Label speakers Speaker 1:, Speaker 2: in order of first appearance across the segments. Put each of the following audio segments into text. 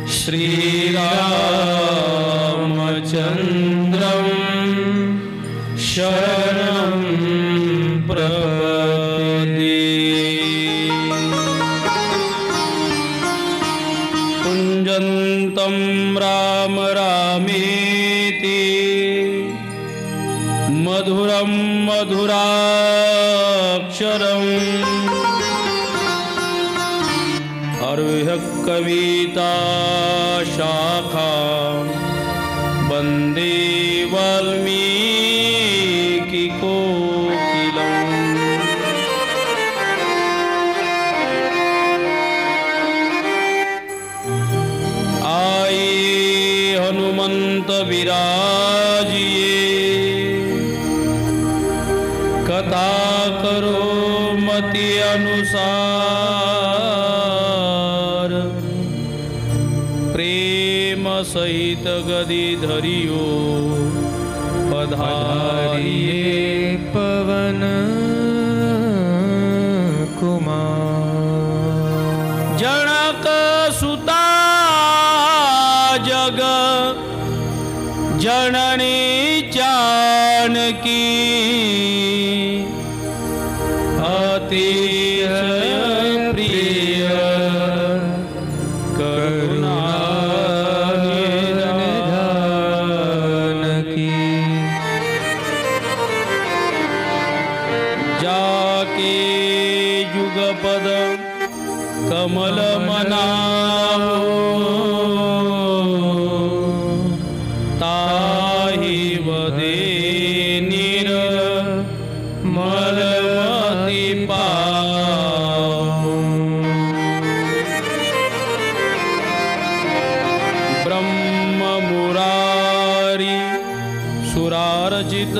Speaker 1: श्रीरामचन्द्रं शरणं प्रपद्ये। कुञ्जन्तं राम रामेति मधुरं मधुराक्षरम् आरुह्य कविता शाखा वन्दे वाल्मीकि कोकिलम्। आये हनुमंत विराजिए कथा करो मति अनुसार। प्रेम सहित गदी धरियो पधारिए
Speaker 2: पवन कुमार।
Speaker 1: जनक सुता जग जननी जानकी अतिशय प्रिय करुणानिधान की। जाके युगपद कमल मनाओ ताहि वदे निर्मलमति पाओ। ब्रह्म मुरारी सुरार्चितलिंगम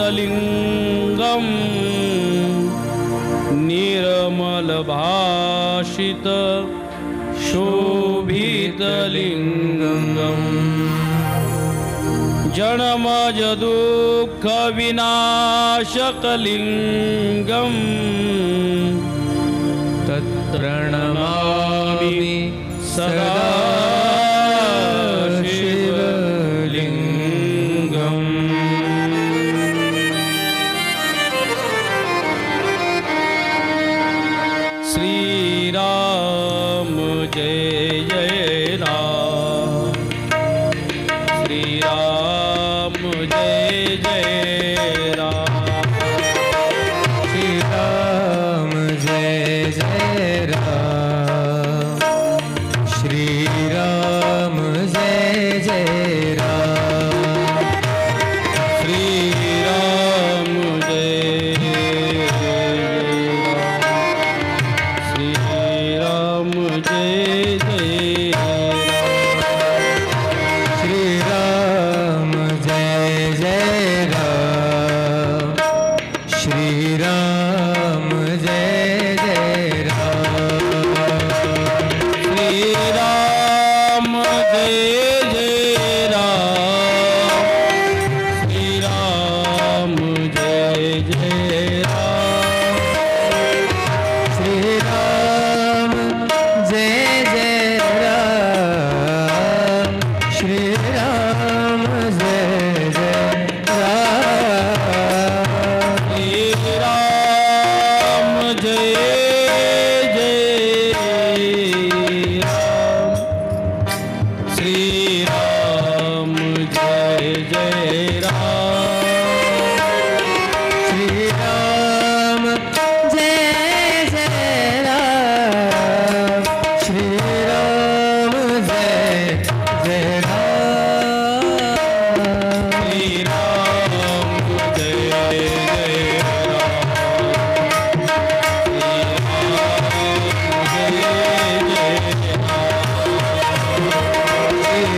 Speaker 1: निर्मल भाषित शोभितलिंगम। जन्मज दुःख विनाशकलिंगम
Speaker 2: तत्प्रणमामि
Speaker 1: सदा शिवलिंगम। श्री राम जय जय राम। श्री राम जय जय राम।
Speaker 2: श्री राम जय जय राम। श्री राम जय जय राम।
Speaker 1: श्री राम जय जय राम। श्री राम जय जय राम।
Speaker 2: श्री राम जय जय राम। श्री राम जय जय राम।
Speaker 1: श्री राम जय जय राम।
Speaker 2: श्री राम जय जय राम। श्री राम जय जय राम।
Speaker 1: श्री राम जय जय राम। श्री राम जय जय राम।
Speaker 2: श्री राम जय जय राम। श्री राम जय जय राम।
Speaker 1: श्री राम जय जय राम। श्री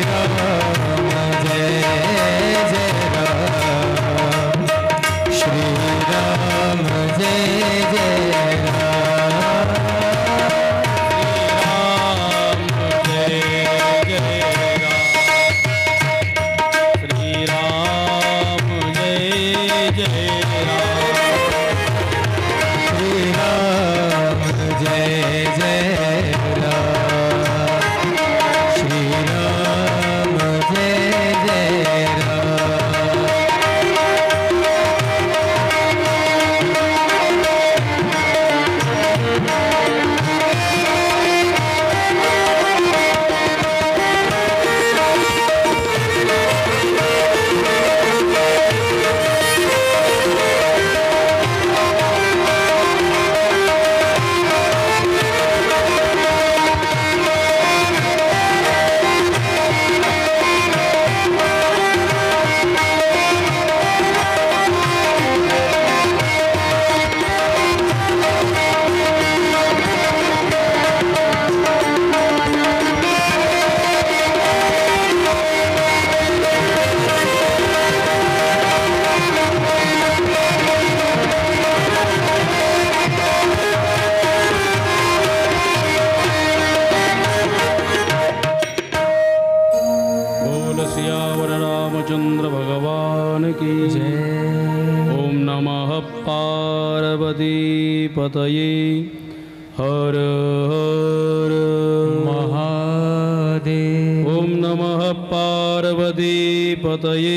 Speaker 1: पार्वतीपतये हर हर
Speaker 2: महादेव।
Speaker 1: ॐ नमः पार्वतीपतये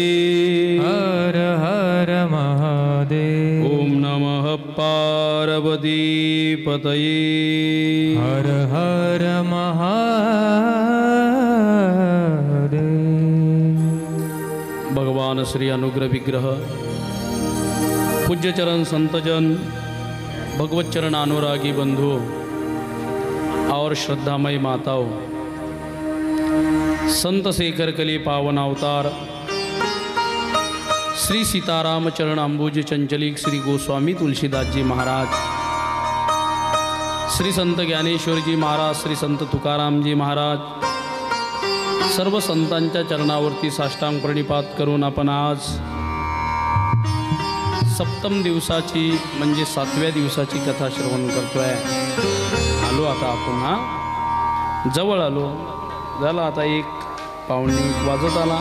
Speaker 2: हर हर महादेव।
Speaker 1: ॐ नमः पार्वतीपतये
Speaker 2: हर हर महादेव।
Speaker 1: भगवान श्री अनुग्रह विग्रह पूज्य चरण संतजन भगवत चरण अनुरागी बंधु और श्रद्धामयी माताओं, संत शेखर कली पावन अवतार श्री सीताराम चरण अंबुज चंचलिक श्री गोस्वामी तुलसीदास जी महाराज, श्री संत ज्ञानेश्वर जी महाराज, श्री संत तुकाराम जी महाराज, सर्व संतांच्या चरणावरती साष्टांग प्रणिपात करून आपण आज सप्तम दिवसाची म्हणजे 7व्या दिवसाची कथा श्रवण करतोय। आलो आता आपण जवळ आलो, झाला आता 1:15 वाजत आला,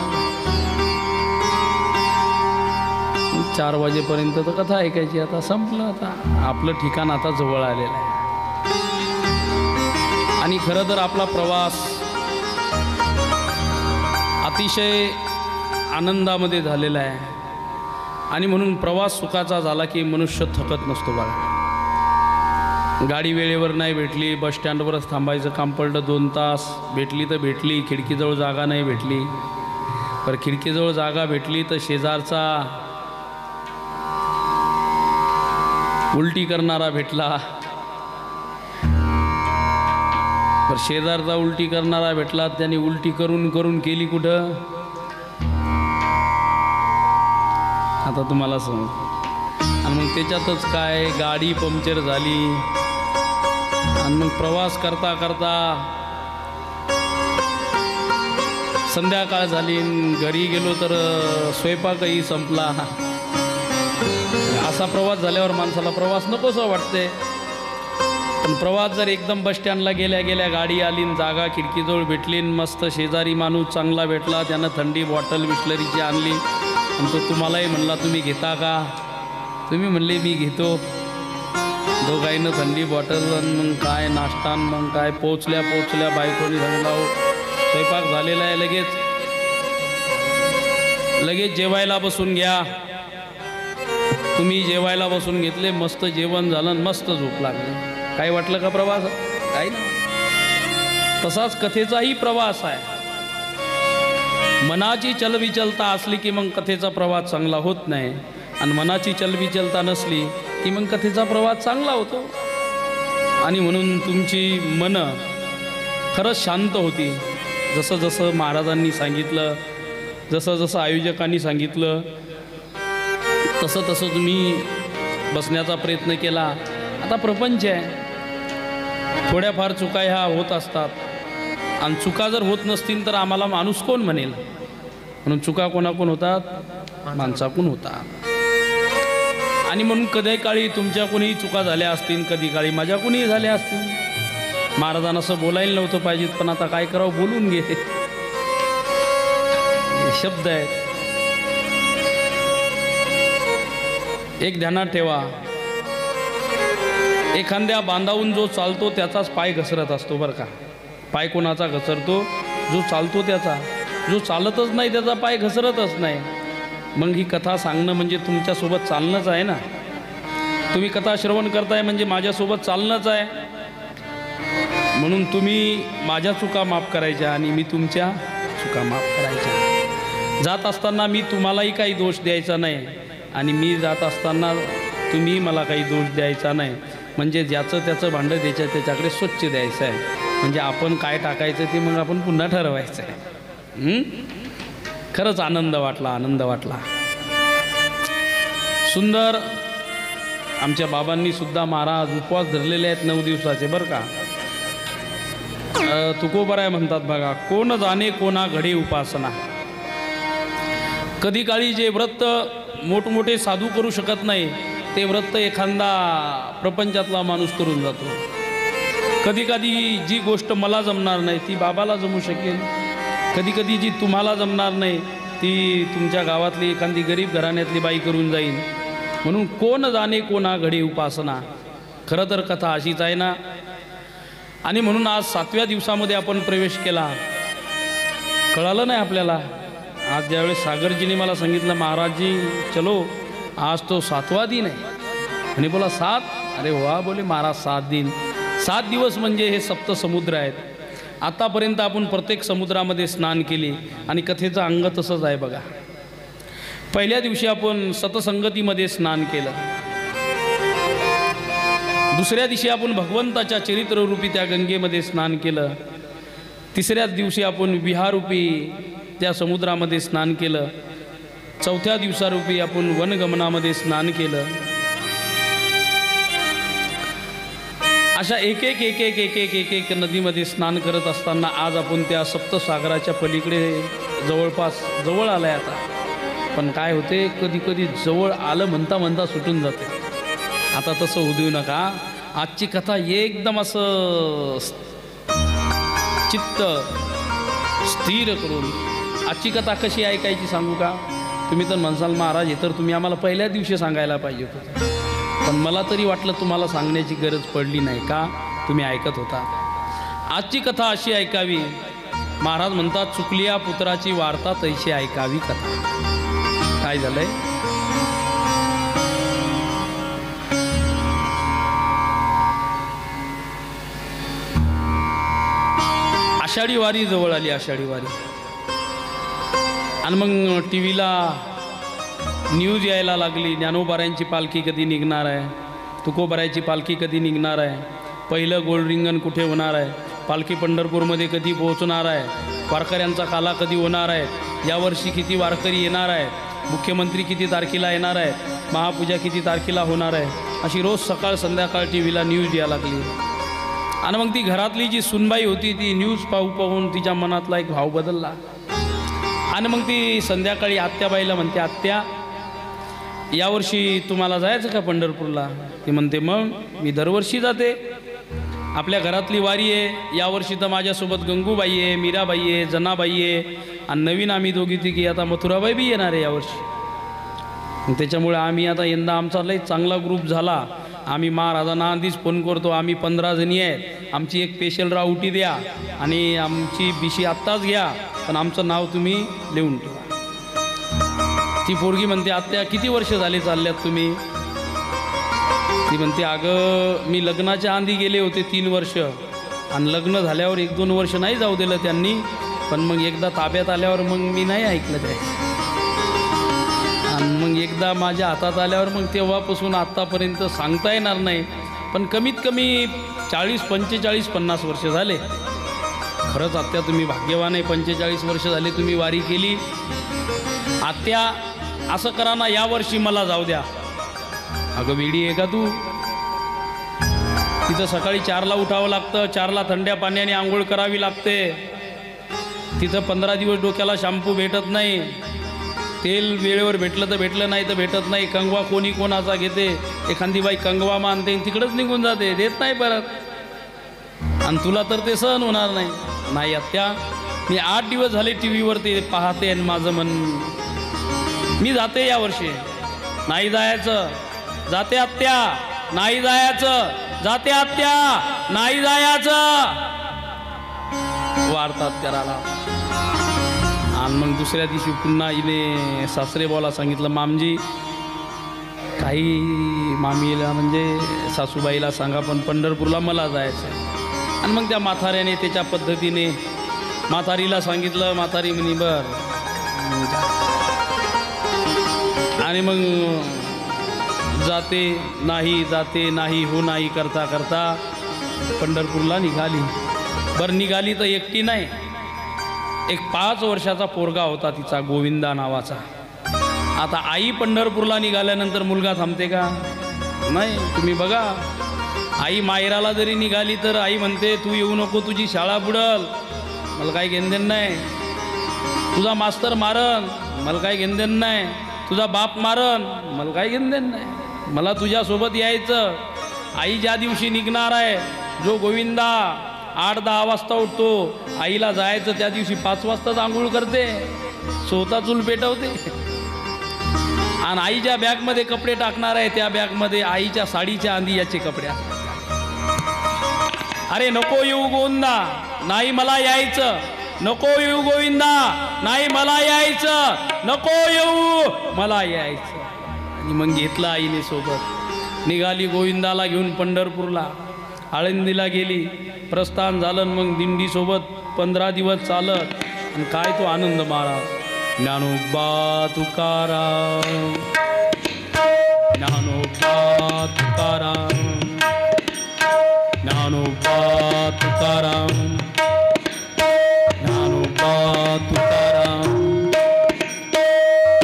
Speaker 1: 4 वाजेपर्यंत तर कथा ऐकायची, आता संपलं, आता आपलं ठिकाण आता जवळ आलेलं आहे। आणि खरं तर आपला प्रवास अतिशय आनंदामध्ये झालेला आहे आणि म्हणून प्रवास सुखाचा झाला की मनुष्य थकत नसतो बघा। गाडी वेळेवर नाही भेटली, बस स्टँडवरच थांबायचं काम पडलं, 2 तास भेटली तर भेटली, खिडकीजवळ जागा नाही भेटली, पर खिडकीजवळ जागा भेटली तर शेजारचा उलटी करणारा भेटला, पर शेजारचा उलटी करणारा भेटला, त्याने उलटी करून करून केली कुठं, आता तुम्हाला सांगू। आणि मग त्याच्यातच काय गाडी पंक्चर झाली आणि मग प्रवास करता करता संध्याकाळ झाली, घरी गेलो तर स्वयंपाकही संपला। असा प्रवास झाल्यावर माणसाला प्रवास नकोसं वाटते। पण प्रवास जर एकदम बस स्टँडला गेल्या गेल्या गाडी आली, जागा खिडकीजवळ भेटली, मस्त शेजारी माणूस चांगला भेटला, त्यानं थंडी बॉटल बिस्लरीची आणली आणि तो तुम्हालाही म्हणला तुम्ही घेता का, तुम्ही म्हणले मी घेतो, दोघाईनं थंडी बॉटल, मग काय नाश्ता, मग काय पोचल्या बायकोनी सांगितलं हो स्वयंपाक झालेला आहे, लगेच जेवायला बसून घ्या। तुम्ही जेवायला बसून घेतले, मस्त जेवण झालं, मस्त झोप लागली, काय वाटलं का प्रवास, काही नाही। तसाच कथेचाही प्रवास आहे। मनाची चलबिचलता असली की मग कथेचा प्रवास चांगला होत नाही, आणि मनाची चलबिचलता नसली की मग कथेचा प्रवास चांगला होतो। आणि म्हणून तुमची मनं खरंच शांत होती, जसं जसं महाराजांनी सांगितलं, जसं जसं आयोजकांनी सांगितलं, तसं तसं तुम्ही बसण्याचा प्रयत्न केला। आता प्रपंच आहे, थोड्याफार चुका ह्या होत असतात, आणि चुका जर होत नसतील तर आम्हाला माणूस कोण म्हणेल, म्हणून चुका कोणाकोण होतात, माणसाकून होतात। आणि म्हणून कधी काळी तुमच्या कोणीही चुका झाल्या असतील, कधी काळी माझ्या कोणीही झाल्या असतील। महाराजांना असं बोलायला नव्हतं पाहिजे, पण आता काय करावं, बोलून घे, शब्द आहेत। एक ध्यानात ठेवा, एखाद्या बांधावून जो चालतो त्याचाच पाय घसरत असतो बरं का। पाय कोणाचा घसरतो, जो चालतो त्याचा, जो चालतच नाही त्याचा पाय घसरतच नाही। मग ही कथा सांगणं म्हणजे तुमच्यासोबत चालणंच आहे ना, तुम्ही कथा श्रवण करताय म्हणजे माझ्यासोबत चालणंच आहे। म्हणून तुम्ही माझ्या चुका माफ करायच्या आणि मी तुमच्या चुका माफ करायच्या। जात असताना मी तुम्हालाही काही दोष द्यायचा नाही, आणि मी जात असताना तुम्ही मला काही दोष द्यायचा नाही। म्हणजे ज्याचं त्याचं भांडं त्याच्याकडे स्वच्छ द्यायचं आहे, म्हणजे आपण काय टाकायचं ते मग आपण पुन्हा ठरवायचं आहे। खरंच आनंद वाटला। सुंदर आमच्या बाबांनी सुद्धा महाराज उपवास धरलेले आहेत 9 दिवसाचे बरं का। तुकोबराय म्हणतात बघा, कोण जाणे कोणा घडे उपासना। कधी काळी जे व्रत मोठमोठे साधू करू शकत नाही ते व्रत एखादा प्रपंचातला माणूस करून जातो। कधी कधी जी गोष्ट मला जमणार नाही ती बाबाला जमू शकेल, कधी कधी जी तुम्हाला जमणार नाही ती तुमच्या गावातली एखादी गरीब घराण्यातली बाई करून जाईल, म्हणून कोण जाणे कोणा घडी उपासना, खरं तर कथा अशीच आहे ना. आणि म्हणून आज 7व्या दिवसामध्ये आपण प्रवेश केला. कळालं नाही आपल्याला. आज ज्यावेळेस सागरजीने मला सांगितलं महाराजजी चलो आज तो 7वा दिन आहे, आणि बोला 7, अरे वा बोले महाराज 7 दिन, 7 दिवस म्हणजे हे सप्तसमुद्र आहेत. आतापर्यंत आपण प्रत्येक समुद्रामध्ये स्नान केले आणि कथेचं अंग तसंच आहे बघा. पहिल्या दिवशी आपण सतसंगतीमध्ये स्नान केलं. दुसऱ्या दिवशी आपण भगवंताच्या चरित्ररूपी त्या गंगेमध्ये स्नान केलं. तिसऱ्याच दिवशी आपण विहारूपी त्या समुद्रामध्ये स्नान केलं. चौथ्या दिवसारूपी आपण वनगमनामध्ये स्नान केलं. अशा एक एक नदीमध्ये स्नान करत असताना आज आपण त्या सप्तसागराच्या पलीकडे जवळपास जवळ आलाय आता. पण काय होते, कधी कधी जवळ आलं म्हणता म्हणता सुटून जाते. आता तसं होऊ देऊ नका. आजची कथा एकदम असं चित्त स्थिर करून आजची कथा कशी ऐकायची सांगू का. तुम्ही तर म्हणसाल महाराज हे तर तुम्ही आम्हाला पहिल्या दिवशी सांगायला पाहिजे होतं, पण मला तरी वाटलं तुम्हाला सांगण्याची गरज पडली नाही का, तुम्ही ऐकत होता. आजची कथा अशी ऐकावी. महाराज म्हणतात चुकलिया पुत्राची वार्ता तैशी ऐकावी कथा. काय झालंय, आषाढी वारी जवळ आली. आषाढी वारी आणि मग टी व्हीला न्यूज यायला लागली. ज्ञानोबारायांची पालखी कधी निघणार आहे, तुकोबारायांची पालखी कधी निघणार आहे, पहिलं गोल्ड रिंगण कुठे होणार आहे, पालखी पंढरपूरमध्ये कधी पोहोचणार आहे, वारकऱ्यांचा काला कधी होणार आहे, यावर्षी किती वारकरी येणार आहेत, मुख्यमंत्री किती तारखेला येणार आहेत, महापूजा किती तारखेला होणार आहे, अशी रोज सकाळ संध्याकाळ टी व्हीला न्यूज यायला लागली. आणि मग ती घरातली जी सुनबाई होती ती न्यूज पाहून तिच्या मनातला एक भाव बदलला. आणि मग ती संध्याकाळी आत्याबाईला म्हणते, आत्या यावर्षी तुम्हाला जायचं का पंढरपूरला. ती म्हणते मग मी दरवर्षी जाते, आपल्या घरातली वारी आहे. यावर्षी तर माझ्यासोबत गंगूबाई आहे, मीराबाई आहे, जनाबाई आहे, आणि नवीन आम्ही दोघी तिघी आता मथुराबाई बी येणार आहे यावर्षी. त्याच्यामुळे आम्ही आता यंदा आमचा लई चांगला ग्रुप झाला. आम्ही महाराजांना आधीच फोन करतो, आम्ही 15 जणी आहेत, आमची एक स्पेशल रावटी द्या आणि आमची बिशी आत्ताच घ्या, पण आमचं नाव तुम्ही लिहून ठेवा. ती पोरगी म्हणते आत्या किती वर्ष झाले चालल्यात तुम्ही. ती म्हणते अगं मी लग्नाच्या आधी गेले होते 3 वर्ष, आणि लग्न झाल्यावर 1-2 वर्ष नाही जाऊ दिलं त्यांनी, पण मग एकदा ताब्यात आल्यावर मग मी नाही ऐकलं त्याचं, आणि मग एकदा माझ्या हातात आल्यावर मग तेव्हापासून आत्तापर्यंत सांगता येणार नाही, पण कमीत कमी 40, 45, 50 वर्ष झाले. खरंच आत्या तुम्ही भाग्यवान आहे, 45 वर्ष झाले तुम्ही वारी केली. आत्या असं करा ना, यावर्षी मला जाऊ द्या. अगं वेडी आहे का तू. तिथं सकाळी 4ला उठावं लागतं, 4ला थंड्या पाण्याने आंघोळ करावी लागते. तिथं 15 दिवस डोक्याला शॅम्पू भेटत नाही, तेल वेळेवर भेटलं तर भेटलं, नाही तर भेटत नाही. कंगवा कोणी कोणाचा घेते, एखादी बाई कंगवा मानते तिकडंच निघून जाते, देत नाही परत. आणि तुला तर ते सहन होणार नाही. नाही आत्या मी 8 दिवस झाले टी व्हीवर ते पाहते आणि माझं मन, मी जाते यावर्षी. नाही जायचं, जाते आत्या. नाही जायचं, जाते आत्या. नाही जायचं, वारतात त्याला. आणि मग दुसऱ्या दिवशी पुन्हा हिने सासरे बोला सांगितलं, मामजी काही मामीला म्हणजे सासूबाईला सांगा पण पंढरपूरला मला जायचं. आणि मग त्या म्हाताऱ्याने त्याच्या पद्धतीने म्हातारीला सांगितलं. म्हातारी म्हणे बर. आणि मग जाते नाही हो नाही करता करता पंढरपूरला निघाली. बरं निघाली तर एकटी नाही, एक 5 वर्षाचा पोरगा होता तिचा, गोविंदा नावाचा. आता आई पंढरपूरला निघाल्यानंतर मुलगा थांबते का, नाही. तुम्ही बघा, आई मायराला जरी निघाली तर आई म्हणते तू येऊ नको, तुझी शाळा बुडल, मला काही घेणदेण नाही. तुझा मास्तर मारन, मला काही घेणदेण नाही. तुझा बाप मारन, मला काही घेणदेण नाही. मला तुझ्यासोबत यायचं. आई ज्या दिवशी निघणार आहे, जो गोविंदा 8-10 वाजता उठतो, आईला जायचं त्या दिवशी 5 वाजताच आंघोळ करते, स्वतः चूल पेटवते. आणि आईच्या बॅगमध्ये कपडे टाकणार आहे, त्या बॅगमध्ये आईच्या साडीच्या आंधी याचे कपडे असतात. अरे नको येऊ गोविंदा, नाही मला यायचं. नको येऊ गोविंदा, नाही मला यायचं. नको येऊ, मला यायचं. आणि मग घेतलं आईने सोबत. निघाली गोविंदाला घेऊन पंढरपूरला. आळंदीला गेली, प्रस्थान झालं. मग दिंडीसोबत 15 दिवस चालत. आणि काय तो आनंद महाराज. ज्ञानोबा तुकाराम, ज्ञानोबा तुकाराम, ज्ञानोबा तुकाराम, ज्ञानोबा तुकाराम,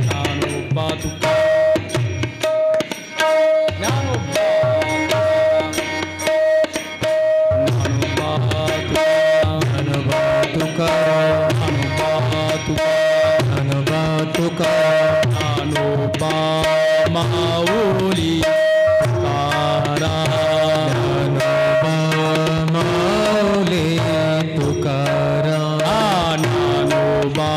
Speaker 1: ज्ञानोबा तुकाराम, ज्ञानोबा ज्ञानोबा माऊली तुकाराम,
Speaker 2: माऊली तुकाराम,
Speaker 1: ज्ञानोबा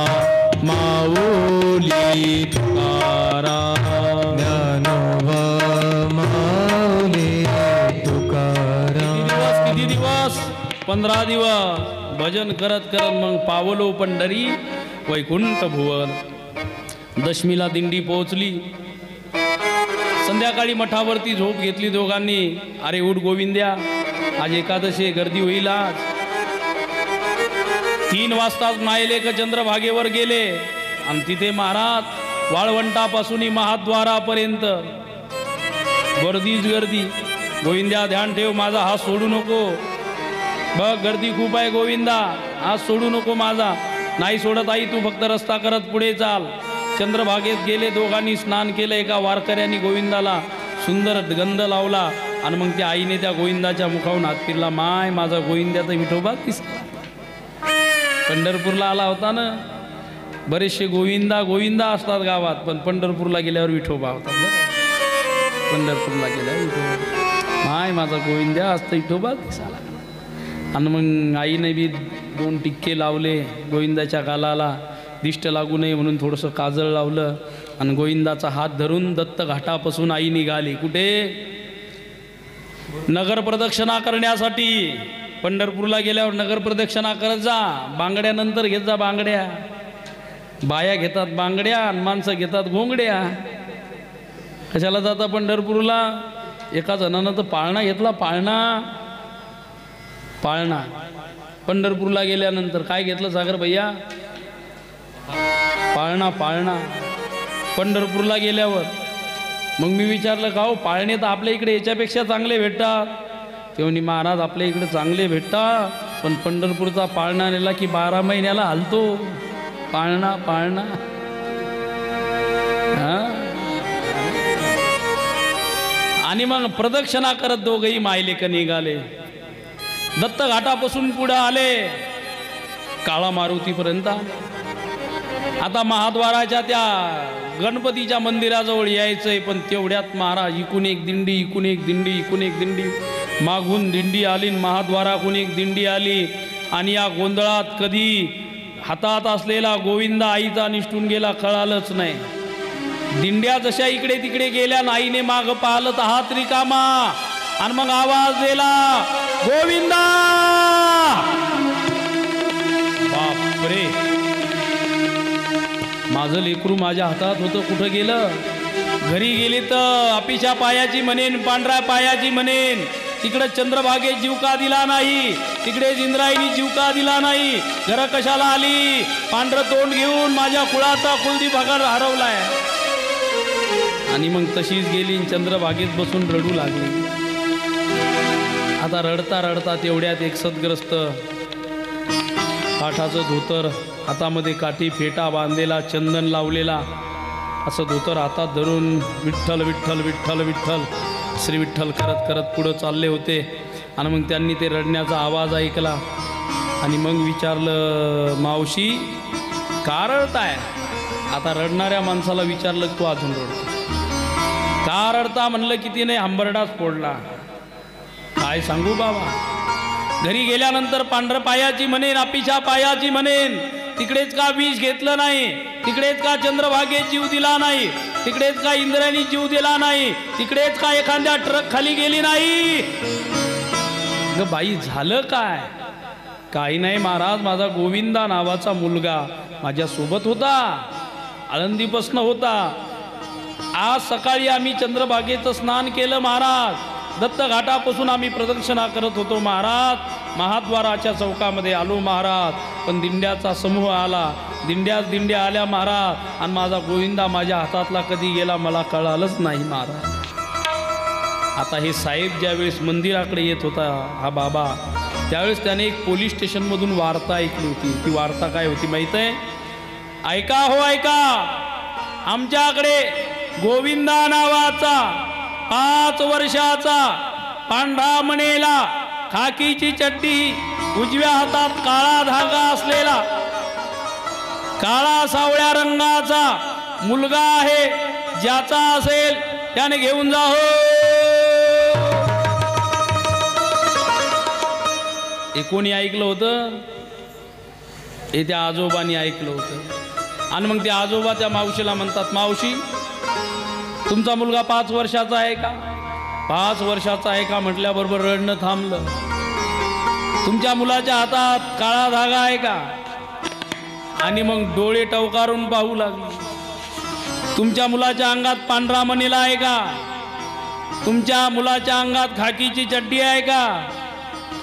Speaker 1: माऊली तुकाराम,
Speaker 2: ज्ञानोबा माऊली तुकाराम.
Speaker 1: किती दिवस? 15 दिवस भजन करत करत मग पावलो पंढरी वैकुंठ भुवन. दशमीला दिंडी पोहोचली. संध्याकाळी मठावरती झोप घेतली दोघांनी. अरे उठ गोविंद्या, आज एकादशी, गर्दी होईल आज. 3 वाजताच मायलेक चंद्रभागेवर गेले. आणि तिथे महाराज वाळवंटापासून महाद्वारापर्यंत गर्दीच गर्दी. गोविंद्या ध्यान ठेव, माझा हात सोडू नको. बघ गर्दी खूप आहे गोविंदा, हात सोडू नको माझा. नाही सोडत आई, तू फक्त रस्ता करत पुढे चाल. चंद्रभागेत गेले, दोघांनी स्नान केलं. एका वारकऱ्याने गोविंदाला सुंदर गंध लावला. आणि मग त्या आईने त्या गोविंदाच्या मुखावून हात फिरला. माय माझा गोविंद्याचा विठोबा दिसला. पंढरपूरला आला होता ना. बरेचसे गोविंदा गोविंदा असतात गावात, पण पंढरपूरला गेल्यावर विठोबा होता. बरं, पंढरपूरला गेल्यावर विठोबा. माय माझा गोविंद्या असतं विठोबा दिसाला. आणि मग आईने बी 2 टिक्के लावले गोविंदाच्या गालाला. दिष्ट लागू नये म्हणून थोडंसं काजळ लावलं. आणि गोविंदाचा हात धरून दत्त घाटापासून आई निघाली. कुठे? नगर प्रदक्षिणा करण्यासाठी. पंढरपूरला गेल्यावर नगर प्रदक्षिणा करत जा. बांगड्या नंतर घेत जा. बांगड्या बाया घेतात बांगड्या आणि माणसं घेतात घोंगड्या. कशाला जाता पंढरपूरला? एका जणानं तर पाळणा घेतला. पाळणा पंढरपूरला गेल्यानंतर काय घेतलं सागर भैया? पाळणा पंढरपूरला गेल्यावर. मग मी विचारलं का हो, पाळणे तर आपल्या इकडे याच्यापेक्षा चांगले भेटतात. ते म्हणे महाराज आपल्या इकडे चांगले भेटतात, पण पंढरपूरचा पाळणा नेला की 12 महिन्याला हलतो. पाळणा आणि मग प्रदक्षिणा करत दोघंही मायलेक निघाले. दत्त घाटापासून पुढे आले, काळा मारुतीपर्यंत. आता महाद्वाराच्या त्या गणपतीच्या मंदिराजवळ यायचंय, पण तेवढ्यात महाराज इकून एक दिंडी, इकून एक दिंडी, इकून एक दिंडी, मागून दिंडी आली, महाद्वाराकून एक दिंडी आली. आणि या गोंधळात कधी हातात असलेला गोविंदा आईचा निष्ठून गेला कळालंच नाही. दिंड्या जशा इकडे तिकडे गेल्या, आईने माग पाहिलं तर हात रिकामा. आणि मग आवाज दिला, गोविंदा. बापरे, माझं लेकरू माझ्या हातात होतं, कुठं गेलं? घरी गेली तर अपिशा पायाची म्हणेन, पांढऱ्या पायाची म्हणेन. तिकडे चंद्रभागेत जीव का दिला नाही, तिकडे इंद्रायणी जीव का दिला नाही, घरा कशाला आली? पांढरं तोंड घेऊन माझ्या कुळाचा कुलदीप हरवलाय. आणि मग तशीच गेली, चंद्रभागेत बसून रडू लागली. आता रडता रडता तेवढ्यात एक सद्ग्रस्त, काठाचं धोतर, हातामध्ये काठी फेटा बांधलेला, चंदन लावलेला, असं धोतर हातात धरून विठ्ठल विठ्ठल विठ्ठल विठ्ठल श्री विठ्ठल करत करत पुढं चालले होते. आणि मग त्यांनी ते रडण्याचा आवाज ऐकला. आणि मग विचारलं, मावशी का रडताय? आता रडणाऱ्या माणसाला विचारलं, तू अजून रडतो का? रडता म्हणलं की तिने हंबरडाच फोडला. काय सांगू बाबा, घरी गेल्यानंतर पांढर पायाची म्हणेन, अपिशा पायाची म्हणेन, तिकडेच का विष घेतलं नाही, तिकडेच का चंद्रभागेत जीव दिला नाही, तिकडेच का इंद्रायणी जीव दिला नाही, तिकडेच का एखाद्या ट्रक खाली गेली नाही? ग बाई झालं काय? काही नाही महाराज, माझा गोविंदा नावाचा मुलगा माझ्या सोबत होता, आळंदीपासून होता. आज सकाळी आम्ही चंद्रभागेचं स्नान केलं महाराज. दत्त घाटापासून आम्ही प्रदक्षिणा करत होतो महाराज. महाद्वाराच्या चौकामध्ये आलो महाराज, पण दिंड्याचा समूह आला, दिंड्या आल्या महाराज, आणि माझा गोविंदा माझ्या हातातला कधी गेला मला कळालंच नाही महाराज. आता हे साहेब ज्यावेळेस मंदिराकडे येत होता हा बाबा, त्यावेळेस त्याने एक पोलीस स्टेशनमधून वार्ता ऐकली होती. ती वार्ता काय होती माहीत आहे? ऐका हो ऐका, आमच्याकडे गोविंदा नावाचा 5 वर्षाचा पांढरा मणेला, खाकीची चड्डी, उजव्या हातात काळा धागा असलेला, काळा सावळ्या रंगाचा मुलगा आहे. ज्याचा असेल त्याने घेऊन जा हो. हे कोणी ऐकलं होतं? हे त्या आजोबांनी ऐकलं होतं. आणि मग ते आजोबा त्या मावशीला म्हणतात, मावशी तुमचा मुलगा 5 वर्षाचा आहे का? 5 वर्षाचा आहे का म्हटल्याबरोबर रडणं थांबलं. तुमच्या मुलाच्या हातात काळा धागा आहे का? आणि मग डोळे टवकारून पाहू लागले. तुमच्या मुलाच्या अंगात पांढरा मणिला आहे का? तुमच्या मुलाच्या अंगात खाकीची चड्डी आहे का?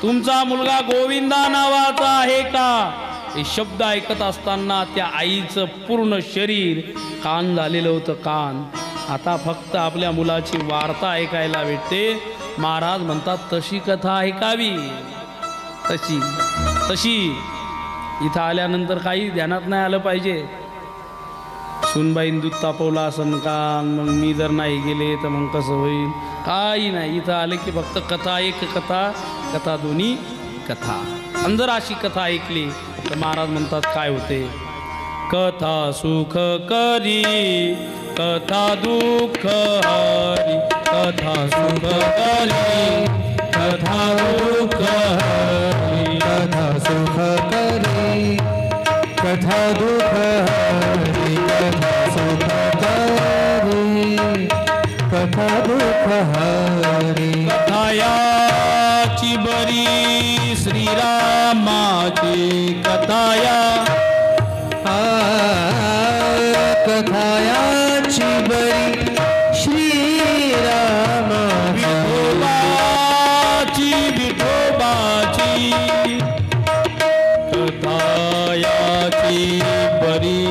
Speaker 1: तुमचा मुलगा गोविंदा नावाचा आहे का? हे शब्द ऐकत असताना त्या आईचं पूर्ण शरीर कान झालेलं होतं, कान. आता फक्त आपल्या मुलाची वार्ता ऐकायला भेटते. महाराज म्हणतात तशी कथा ऐकावी, तशी इथं आल्यानंतर काही ध्यानात नाही आलं पाहिजे. सुनबाईन दूध तापवला असन का, मग मी जर नाही गेले तर मग कसं होईल? काही नाही, इथं आले की फक्त कथा एक कथा, कथा दोन्ही कथा. आणि जर अशी कथा ऐकली तर महाराज म्हणतात काय होते? कथा सुख करी, कथा दुःख हरी, कथा सुख करी, कथा दुःख हरी,
Speaker 2: कथा सुख करी, कथा दुःख हरी, कथा सुख करी, कथा दुःख हरी.
Speaker 1: कथायाची बरी श्रीरामाची कथाया,
Speaker 2: कथायाची बरी श्रीरामाची,
Speaker 1: विठोबाची कथायाची बरी,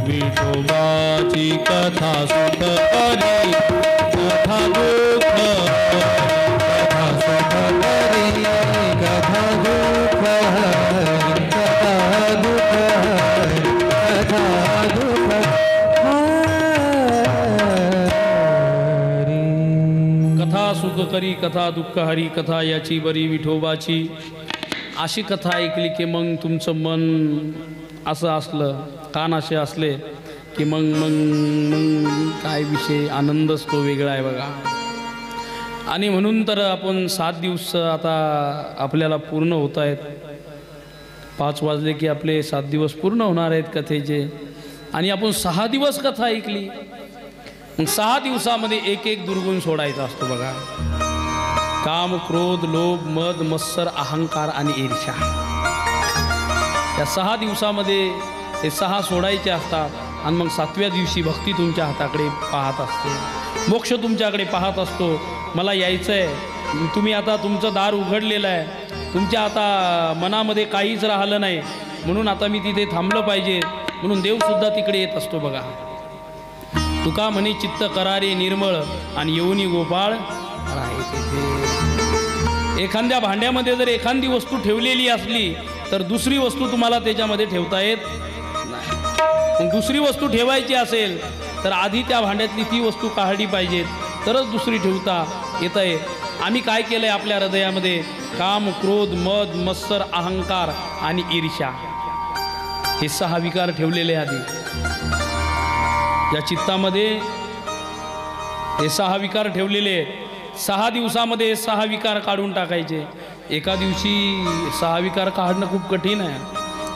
Speaker 1: विठोबाची कथा सुख करी, कथा दुःख
Speaker 2: कथा सुख करी, कथा दुःख हरी, कथा दुःख हरी, कथा दुःख हरी.
Speaker 1: कथा सुख करी, कथा दुःख हरी, कथा याची बरी विठोबाची. अशी कथा ऐकली की मग तुमचं मन असं असलं, कान असे असले की मग मग मग काय विषय, आनंदच तो वेगळा आहे बघा. आणि म्हणून तर आपण 7 दिवस आता आपल्याला पूर्ण होत आहेत. 5 वाजले की आपले 7 दिवस पूर्ण होणार आहेत कथेचे. आणि आपण 6 दिवस कथा ऐकली. मग 6 दिवसामध्ये एक दुर्गुण सोडायचा असतो बघा. काम, क्रोध, लोभ, मद, मत्सर, अहंकार आणि ईर्ष्या. या 6 दिवसामध्ये हे 6 सोडायचे असतात. आणि मग 7व्या दिवशी भक्ती तुमच्या हाताकडे पाहत असते, मोक्ष तुमच्याकडे पाहत असतो. मला यायचं आहे. तुम्ही आता तुमचं दार उघडलेलं आहे, तुमच्या आता मनामध्ये काहीच राहिलं नाही, म्हणून आता मी तिथे थांबलं पाहिजे, म्हणून देवसुद्धा तिकडे येत असतो बघा. तुका म्हणे चित्त करारे निर्मळ आणि येऊनी गोपाळ राहे तेथे. एखाद्या भांड्यामध्ये जर एखादी वस्तू ठेवलेली असली तर दुसरी वस्तू तुम्हाला त्याच्यामध्ये ठेवता येत नाही. मग दुसरी वस्तू ठेवायची असेल तर आधी त्या भांड्यातली ती वस्तू काढली पाहिजे, तरच दुसरी ठेवता येत आहे. आम्ही काय केलं आहे आपल्या हृदयामध्ये? काम, क्रोध, मद, मत्सर, अहंकार आणि ईर्ष्या हे 6 विकार ठेवलेले आधी या चित्तामध्ये. हे 6 विकार ठेवलेले. 6 दिवसामध्ये हे 6 विकार काढून टाकायचे. एका दिवशी 6 विकार काढणं खूप कठीण आहे.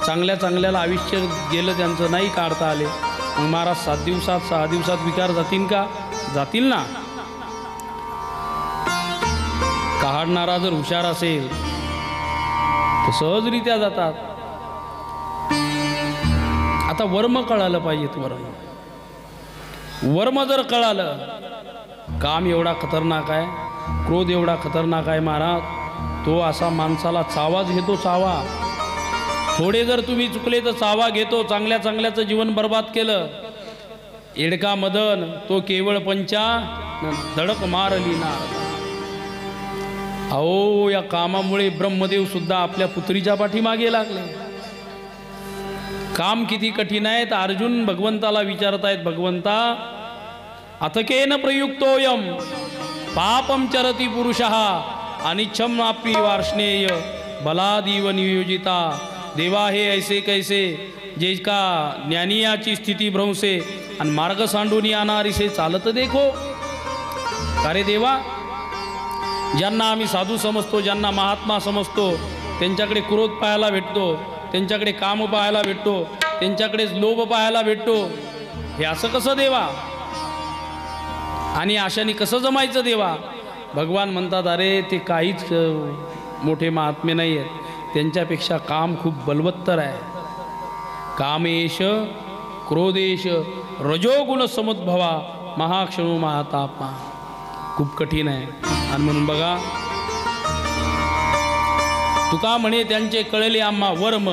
Speaker 1: चांगल्या चांगल्याला आयुष्य गेलं त्यांचं, नाही काढता आले. मग महाराज 7 दिवसात 6 दिवसात विकार जातील का? जातील ना. काढणारा जर हुशार असेल तर सहजरित्या जातात. आता वर्म कळालं पाहिजेत. वर्म जर कळालं, काम एवढा खतरनाक आहे, क्रोध एवढा खतरनाक आहे महाराज, तो असा माणसाला चावाच घेतो. चावा थोडे जर तुम्ही चुकले तर चावा घेतो. चांगल्या चांगल्याचं जीवन बर्बाद केलं. एडका मदन तो केवळ पंचा धडक मारली ना. अहो, या कामामुळे ब्रह्मदेव सुद्धा आपल्या पुत्रीच्या पाठीमागे लागले. काम किती कठीण आहे. तर अर्जुन भगवंताला विचारत आहेत, भगवंता अथकेन प्रयुक्तोयम पापम चरती पुरुषः अनिच्छम आपी वार्ष्णेय बलादीव नियोजिता. देवा हे ऐसे कैसे जे का ज्ञानियाची स्थिती भ्रंसे आणि मार्ग सांडून येणारीसे चालत देखो. अरे देवा, ज्यांना आम्ही साधू समजतो, ज्यांना महात्मा समजतो, त्यांच्याकडे क्रोध पाहायला भेटतो, त्यांच्याकडे काम पाहायला भेटतो, त्यांच्याकडेच लोभ पाहायला भेटतो. हे असं कसं देवा? आणि अशाने कसं जमायचं देवा? भगवान म्हणतात, अरे ते काहीच मोठे महात्मे नाही आहेत, त्यांच्यापेक्षा काम खूप बलवत्तर आहे. कामेश क्रोधेश रजोगुण समुद्भवा महाक्षणो महातापा. खूप कठीण आहे. आणि म्हणून बघा, तुका म्हणे त्यांचे कळले आम्हा वर्म,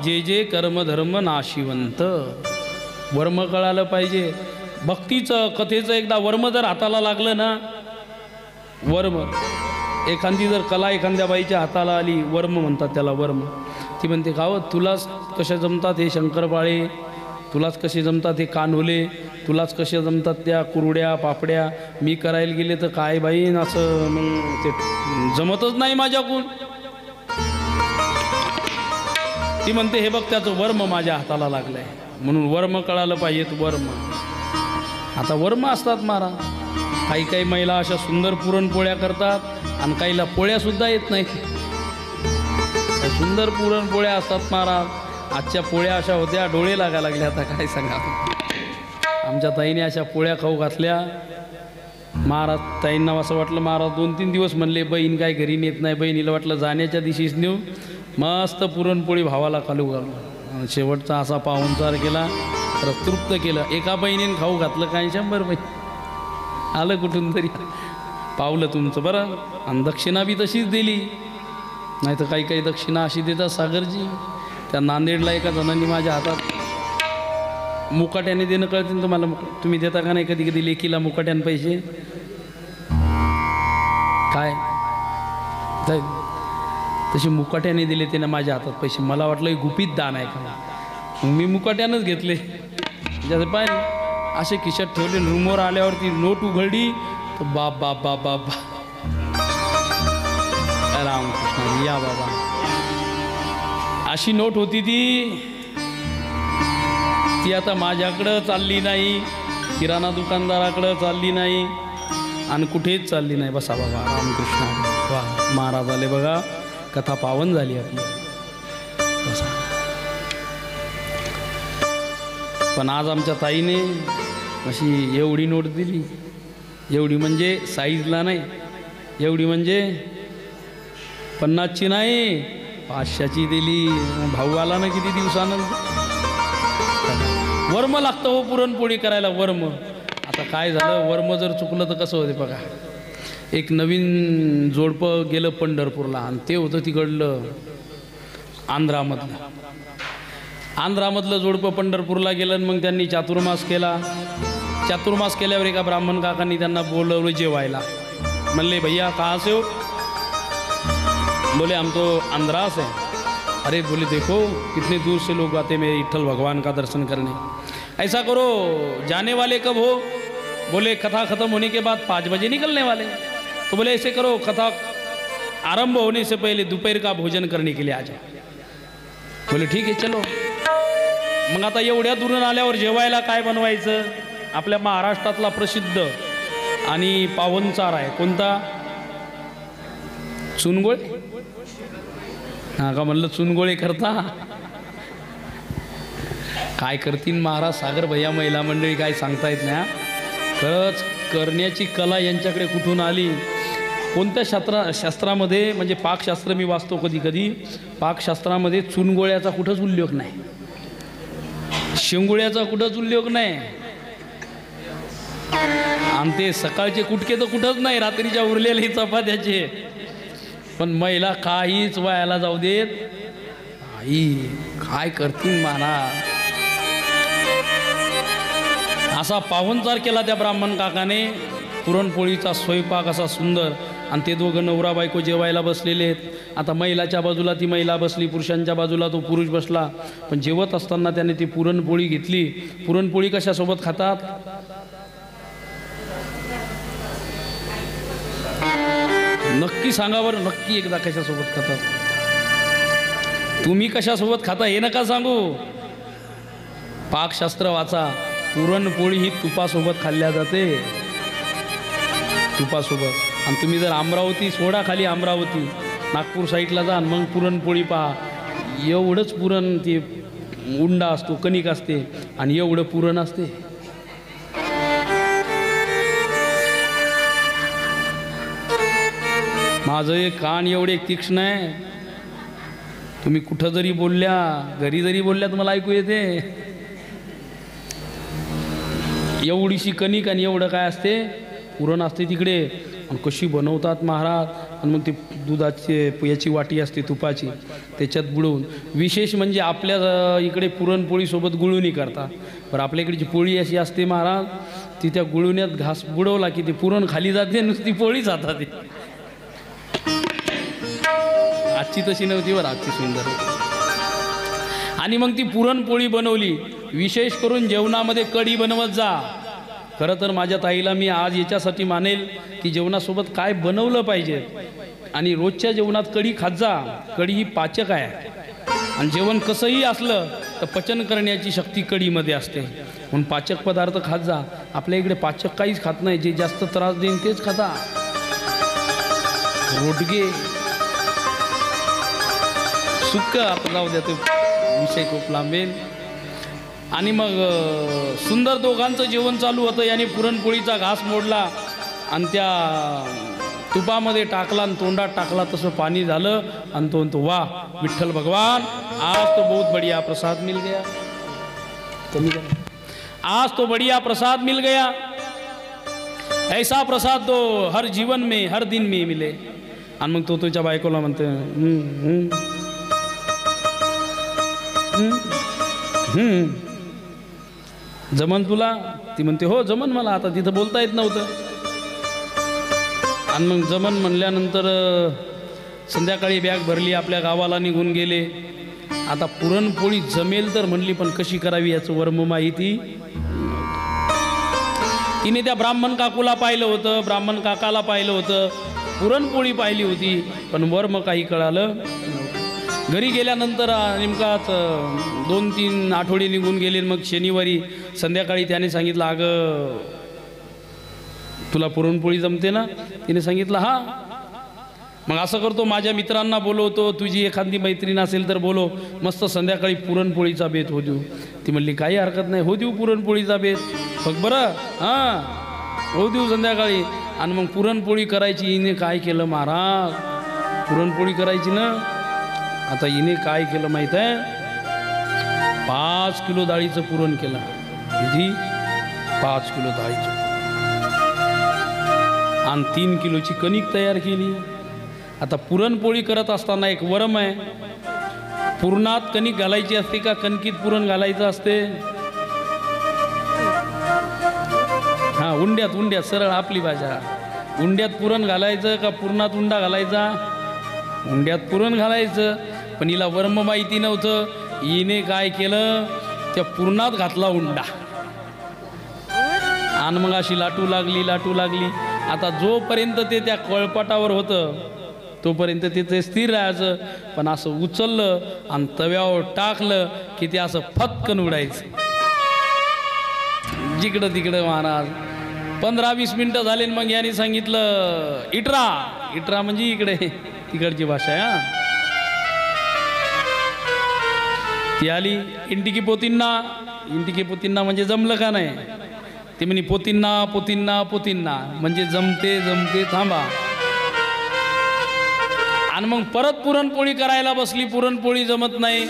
Speaker 1: जे जे कर्म धर्म नाशिवंत. वर्म कळालं पाहिजे. भक्तीचं कथेचं एकदा वर्म जर हाताला लागलं ना, वर्म, एखादी जर कला एखाद्या बाईच्या हाताला आली, वर्म म्हणतात त्याला, वर्म. ती म्हणते, गाव तुलाच कशा जमतात हे शंकरपाळे, तुलाच कसे जमतात हे कान्होले, तुलाच कसे जमतात त्या कुरड्या पापड्या, मी करायला गेले तर काय बाई, असं मग ते जमतच नाही माझ्याकडून. ती म्हणते, हे बघ त्याचं वर्म माझ्या हाताला लागलं आहे. म्हणून वर्म कळालं पाहिजे. वर्म, आता वर्म असतात महाराज. काही काही महिला अशा सुंदर पुरणपोळ्या करतात आणि काहीला पोळ्यासुद्धा येत नाहीत. सुंदर पुरणपोळ्या असतात महाराज. आजच्या पोळ्या अशा होत्या, डोळे लागायला लागले. आता काय सांगा, आमच्या ताईने अशा पोळ्या खाऊ घातल्या महाराज. ताईंना असं वाटलं, महाराज 2-3 दिवस म्हणले बहीण काय घरी नेत नाही. बहिणीला वाटलं जाण्याच्या दिवशीच नेऊ. मस्त पुरणपोळी भावाला खालू घालू. शेवटचा असा पाहुणचार केला, तर तृप्त केलं. एका बहिणीने खाऊ घातलं काय 100 बहीण आलं कुठून तरी. पावलं तुमचं बरं. आणि दक्षिणा बी तशीच दिली. नाही तर काही काही दक्षिणा अशी देतात सागरजी. त्या नांदेडला एका जणांनी माझ्या हातात मुकाट्याने देणं कळते तुम्हाला. तुम्ही देता का नाही कधी कधी लेकीला मुकाट्याने पैसे? काय तशी मुकाट्याने दिले त्याने माझ्या हातात पैसे. मला वाटलं गुपित दान आहे का. मग मी मुकाट्यानंच घेतले. ज्याचं पाय असे खिशात ठेवले. रूमवर आल्यावरती नोट उघडली तर बाप बाप बाप बाप, रामकृष्ण या बाबा, अशी नोट होती ती आता माझ्याकडं चालली नाही, किराणा दुकानदाराकडं चालली नाही आणि कुठेच चालली नाही. बसा बाबा, रामकृष्ण. वा, महाराज आले बघा. कथा पावन झाली आपली. बसा. पण आज आमच्या ताईने अशी एवढी नोट दिली. एवढी म्हणजे साईजला नाही, एवढी म्हणजे 50ची नाही, 500ची दिली. भाऊ आला ना किती दिवसानं. वर्म लागतं हो पुरणपोळी करायला, वर्म. आता काय झालं, वर्म जर चुकलं तर कसं होते बघा. एक नवीन जोडपं गेलं पंढरपूरला आणि ते होतं तिकडलं आंध्रामधलं जोडपं पंढरपूरला गेलं. आणि मग त्यांनी चातुर्मास केला. चातुर्मास केल्यावर एका ब्राह्मण काकांनी त्यांना बोलवलं जेवायला. म्हणले, भैया कहाँ से हो? बोले, हम तो आंध्रा से. अरे बोले, देखो कितने दूर से लोग आते मेरे विठ्ठल भगवान का दर्शन करने. ऐसा करो, जाने वाले कब हो? बोले, कथा ख़त्म होने के बाद 5 बजे निकलने वाले. तो बोले, ऐसे करो, कथा आरंभ होने से पहले दोपहर का भोजन करने के लिए आ जाओ. बोले, ठीक आहे चलो. मग आता एवढ्या दुरून आल्यावर जेवायला काय बनवायचं? आपल्या महाराष्ट्रातला प्रसिद्ध आणि पावनचार आहे कोणता? चुनगोळे. हां का म्हणलं, चुनगोळे करता? काय करतील महाराज सागर भैया महिला मंडळी काय सांगता येत नाही. खरंच करण्याची कला यांच्याकडे कुठून आली. कोणत्या शास्त्रामध्ये म्हणजे पाकशास्त्र मी वाचतो कधी कधी, पाकशास्त्रामध्ये चुनगोळ्याचा कुठंच उल्लेख नाही, शेंगोळ्याचा कुठंच उल्लेख नाही, आणि ते सकाळचे कुटके तर कुठंच नाही, रात्रीच्या उरलेले चपात्याचे. पण महिला काहीच वायाला जाऊ देत. आई काय करतील महाराज. असा पाहुणचार केला त्या ब्राह्मण काकाने. पुरणपोळीचा स्वयंपाक असा सुंदर, आणि ते दोघं नवरा बायको जेवायला बसलेले आहेत. आता महिलाच्या बाजूला ती महिला बसली, पुरुषांच्या बाजूला तो पुरुष बसला. पण जेवत असताना त्याने ती पुरणपोळी घेतली. पुरणपोळी कशासोबत खातात? नक्की सांगा बरं, नक्की एकदा कशासोबत खातात? तुम्ही कशासोबत खाता हे नका सांगू, पाकशास्त्र वाचा. पुरणपोळी ही तुपासोबत खाल्ल्या जाते, तुपासोबत. आणि तुम्ही जर अमरावती सोडा, खाली अमरावती नागपूर साईडला जा, मग पुरणपोळी पहा. एवढंच पुरण, ते उंडा असतो, कणिक असते, आणि एवढं पुरण असते. माझं एक कान एवढे तीक्ष्ण आहे, तुम्ही कुठं जरी बोलल्या, घरी जरी बोलल्या, तुम्हाला ऐकू येते. एवढीशी कणिक आणि एवढं काय असते, पुरण असते तिकडे. आणि कशी बनवतात महाराज. आणि मग ती दुधाची याची वाटी असते तुपाची, त्याच्यात बुडवून. विशेष म्हणजे आपल्या इकडे पुरणपोळीसोबत गुळवणी करतात. पण आपल्या इकडची पोळी अशी असते महाराज, ती त्या गुळवण्यात घास बुडवला की ते पुरण खाली जाते, नुसती पोळीच हातात. आजची तशी नव्हती बरं, आजची सुंदर. आणि मग ती पुरणपोळी बनवली. विशेष करून जेवणामध्ये कढी बनवत जा. खरं तर माझ्या ताईला मी आज याच्यासाठी मानेल की जेवणासोबत काय बनवलं पाहिजे. आणि रोजच्या जेवणात कढी खात जा. कढी ही पाचक आहे, आणि जेवण कसंही असलं तर पचन करण्याची शक्ती कढीमध्ये असते. म्हणून पाचक पदार्थ खात जा. आपल्या इकडे पाचक काहीच खात नाही, जे जास्त त्रास देईन तेच खाता. रोटगे, सुक्क, आता जाऊ द्या, तो विषय खूप लांबेल. आणि मग सुंदर दोघांचं जेवण चालू होतं. याने पुरणपोळीचा घास मोडला आणि त्या तुपामध्ये टाकला आणि तोंडात टाकला, तसं पाणी झालं. आणि तो म्हणतो, वाह विठ्ठल भगवान, आज तो बहुत बढ़िया प्रसाद मिल गया. आज तो बढ़िया प्रसाद मिल गया. ऐसा प्रसाद तो हर जीवन में, हर दिन में मिले. आणि मग तो तुझ्या बायकोला म्हणते, जमन तुला? ती म्हणते, हो जमन मला. आता तिथं बोलता येत नव्हतं. आणि मग जमन म्हणल्यानंतर संध्याकाळी बॅग भरली, आपल्या गावाला निघून गेले. आता पुरणपोळी जमेल तर म्हणली, पण कशी करावी याचं वर्म माहिती. तिने त्या ब्राह्मण काकूला पाहिलं होतं, ब्राह्मण काकाला पाहिलं होतं, पुरणपोळी पाहिली होती, पण वर्म काही कळालं. घरी गेल्यानंतर नेमकाच 2-3 आठवडे निघून गेले. मग शनिवारी संध्याकाळी त्याने सांगितलं, अगं तुला पुरणपोळी जमते ना? तिने सांगितलं, हां. मग असं करतो, माझ्या मित्रांना बोलवतो, तुझी एखादी मैत्रीण असेल तर बोलो, मस्त संध्याकाळी पुरणपोळीचा बेत हो देऊ. ती म्हणली, काही हरकत नाही, हो देऊ पुरणपोळीचा बेत, बघ बरं, हां हो देऊ संध्याकाळी. आणि मग पुरणपोळी करायची. हिने काय केलं महाराज, पुरणपोळी करायची ना. आता हिने काय केलं माहीत आहे, 5 किलो डाळीचं पुरण केलं. किती? 5 किलो डाळीचं, आणि 3 किलोची कणिक तयार केली. आता पुरणपोळी करत असताना एक वरम आहे, पुरणात कणिक घालायची असते का कणकीत पुरण घालायचं असते? हां, उंड्यात सरळ आपली भाषा. उंड्यात पुरण घालायचं का पुरणात उंडा घालायचा? उंड्यात पुरण घालायचं. पण हिला वर्म माहिती नव्हतं. हिने काय केलं, त्या पुरणात घातला उंडा, आणि मग अशी लाटू लागली. आता जोपर्यंत ते त्या कळपाटावर होतं तोपर्यंत ते स्थिर राहायचं. पण असं उचललं आणि तव्यावर टाकलं की ते असं फटकन उडायचं जिकडं तिकडं महाराज. 15-20 मिनटं झाले. मग याने सांगितलं, इटरा म्हणजे इकडे तिकडची भाषा आहे. हां, ती आली इंटिकी पोतींना इंटिके पोतींना म्हणजे जमलं का नाही? ते म्हणे पोतींना पोतींना पोतींना म्हणजे जमते जमते थांबा. आणि मग परत पुरणपोळी करायला बसली, पुरणपोळी जमत नाही.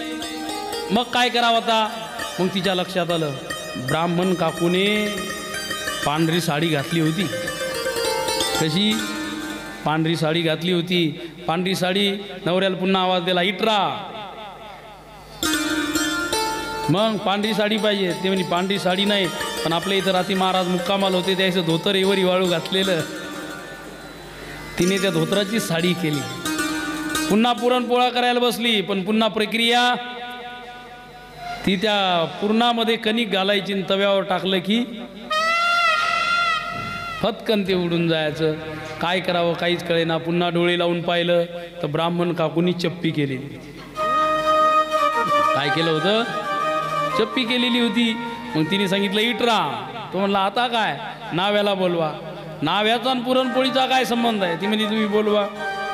Speaker 1: मग काय करावं आता? मग तिच्या लक्षात आलं ब्राह्मण काकूने पांढरी साडी घातली होती. कशी? पांढरी साडी घातली होती. पांढरी साडी. नवऱ्याला पुन्हा आवाज दिला इटरा. मग पांढरी साडी पाहिजे. ते म्हणे पांढरी साडी नाही, पण आपल्या इथं रात्री महाराज मुक्कामाल होते त्याचं धोतर एवरी वाळू घातलेलं. तिने त्या धोतराची साडी केली. पुन्हा पुरणपोळा करायला बसली, पण पुन्हा प्रक्रिया ती त्या पुरणामध्ये कणिक घालायची आणि तव्यावर टाकलं की फटकन ते उडून जायचं. काय करावं काहीच कळेना. पुन्हा डोळे लावून पाहिलं तर ब्राह्मण काकूनी चप्पी केलेली. काय केलं होतं? चप्पी केलेली होती. मग तिने सांगितलं इटरा. तो म्हणला आता काय? नाव्याला बोलवा. नाव्याचा आणि पुरणपोळीचा काय संबंध आहे? ती म्हणजे तुम्ही बोलवा.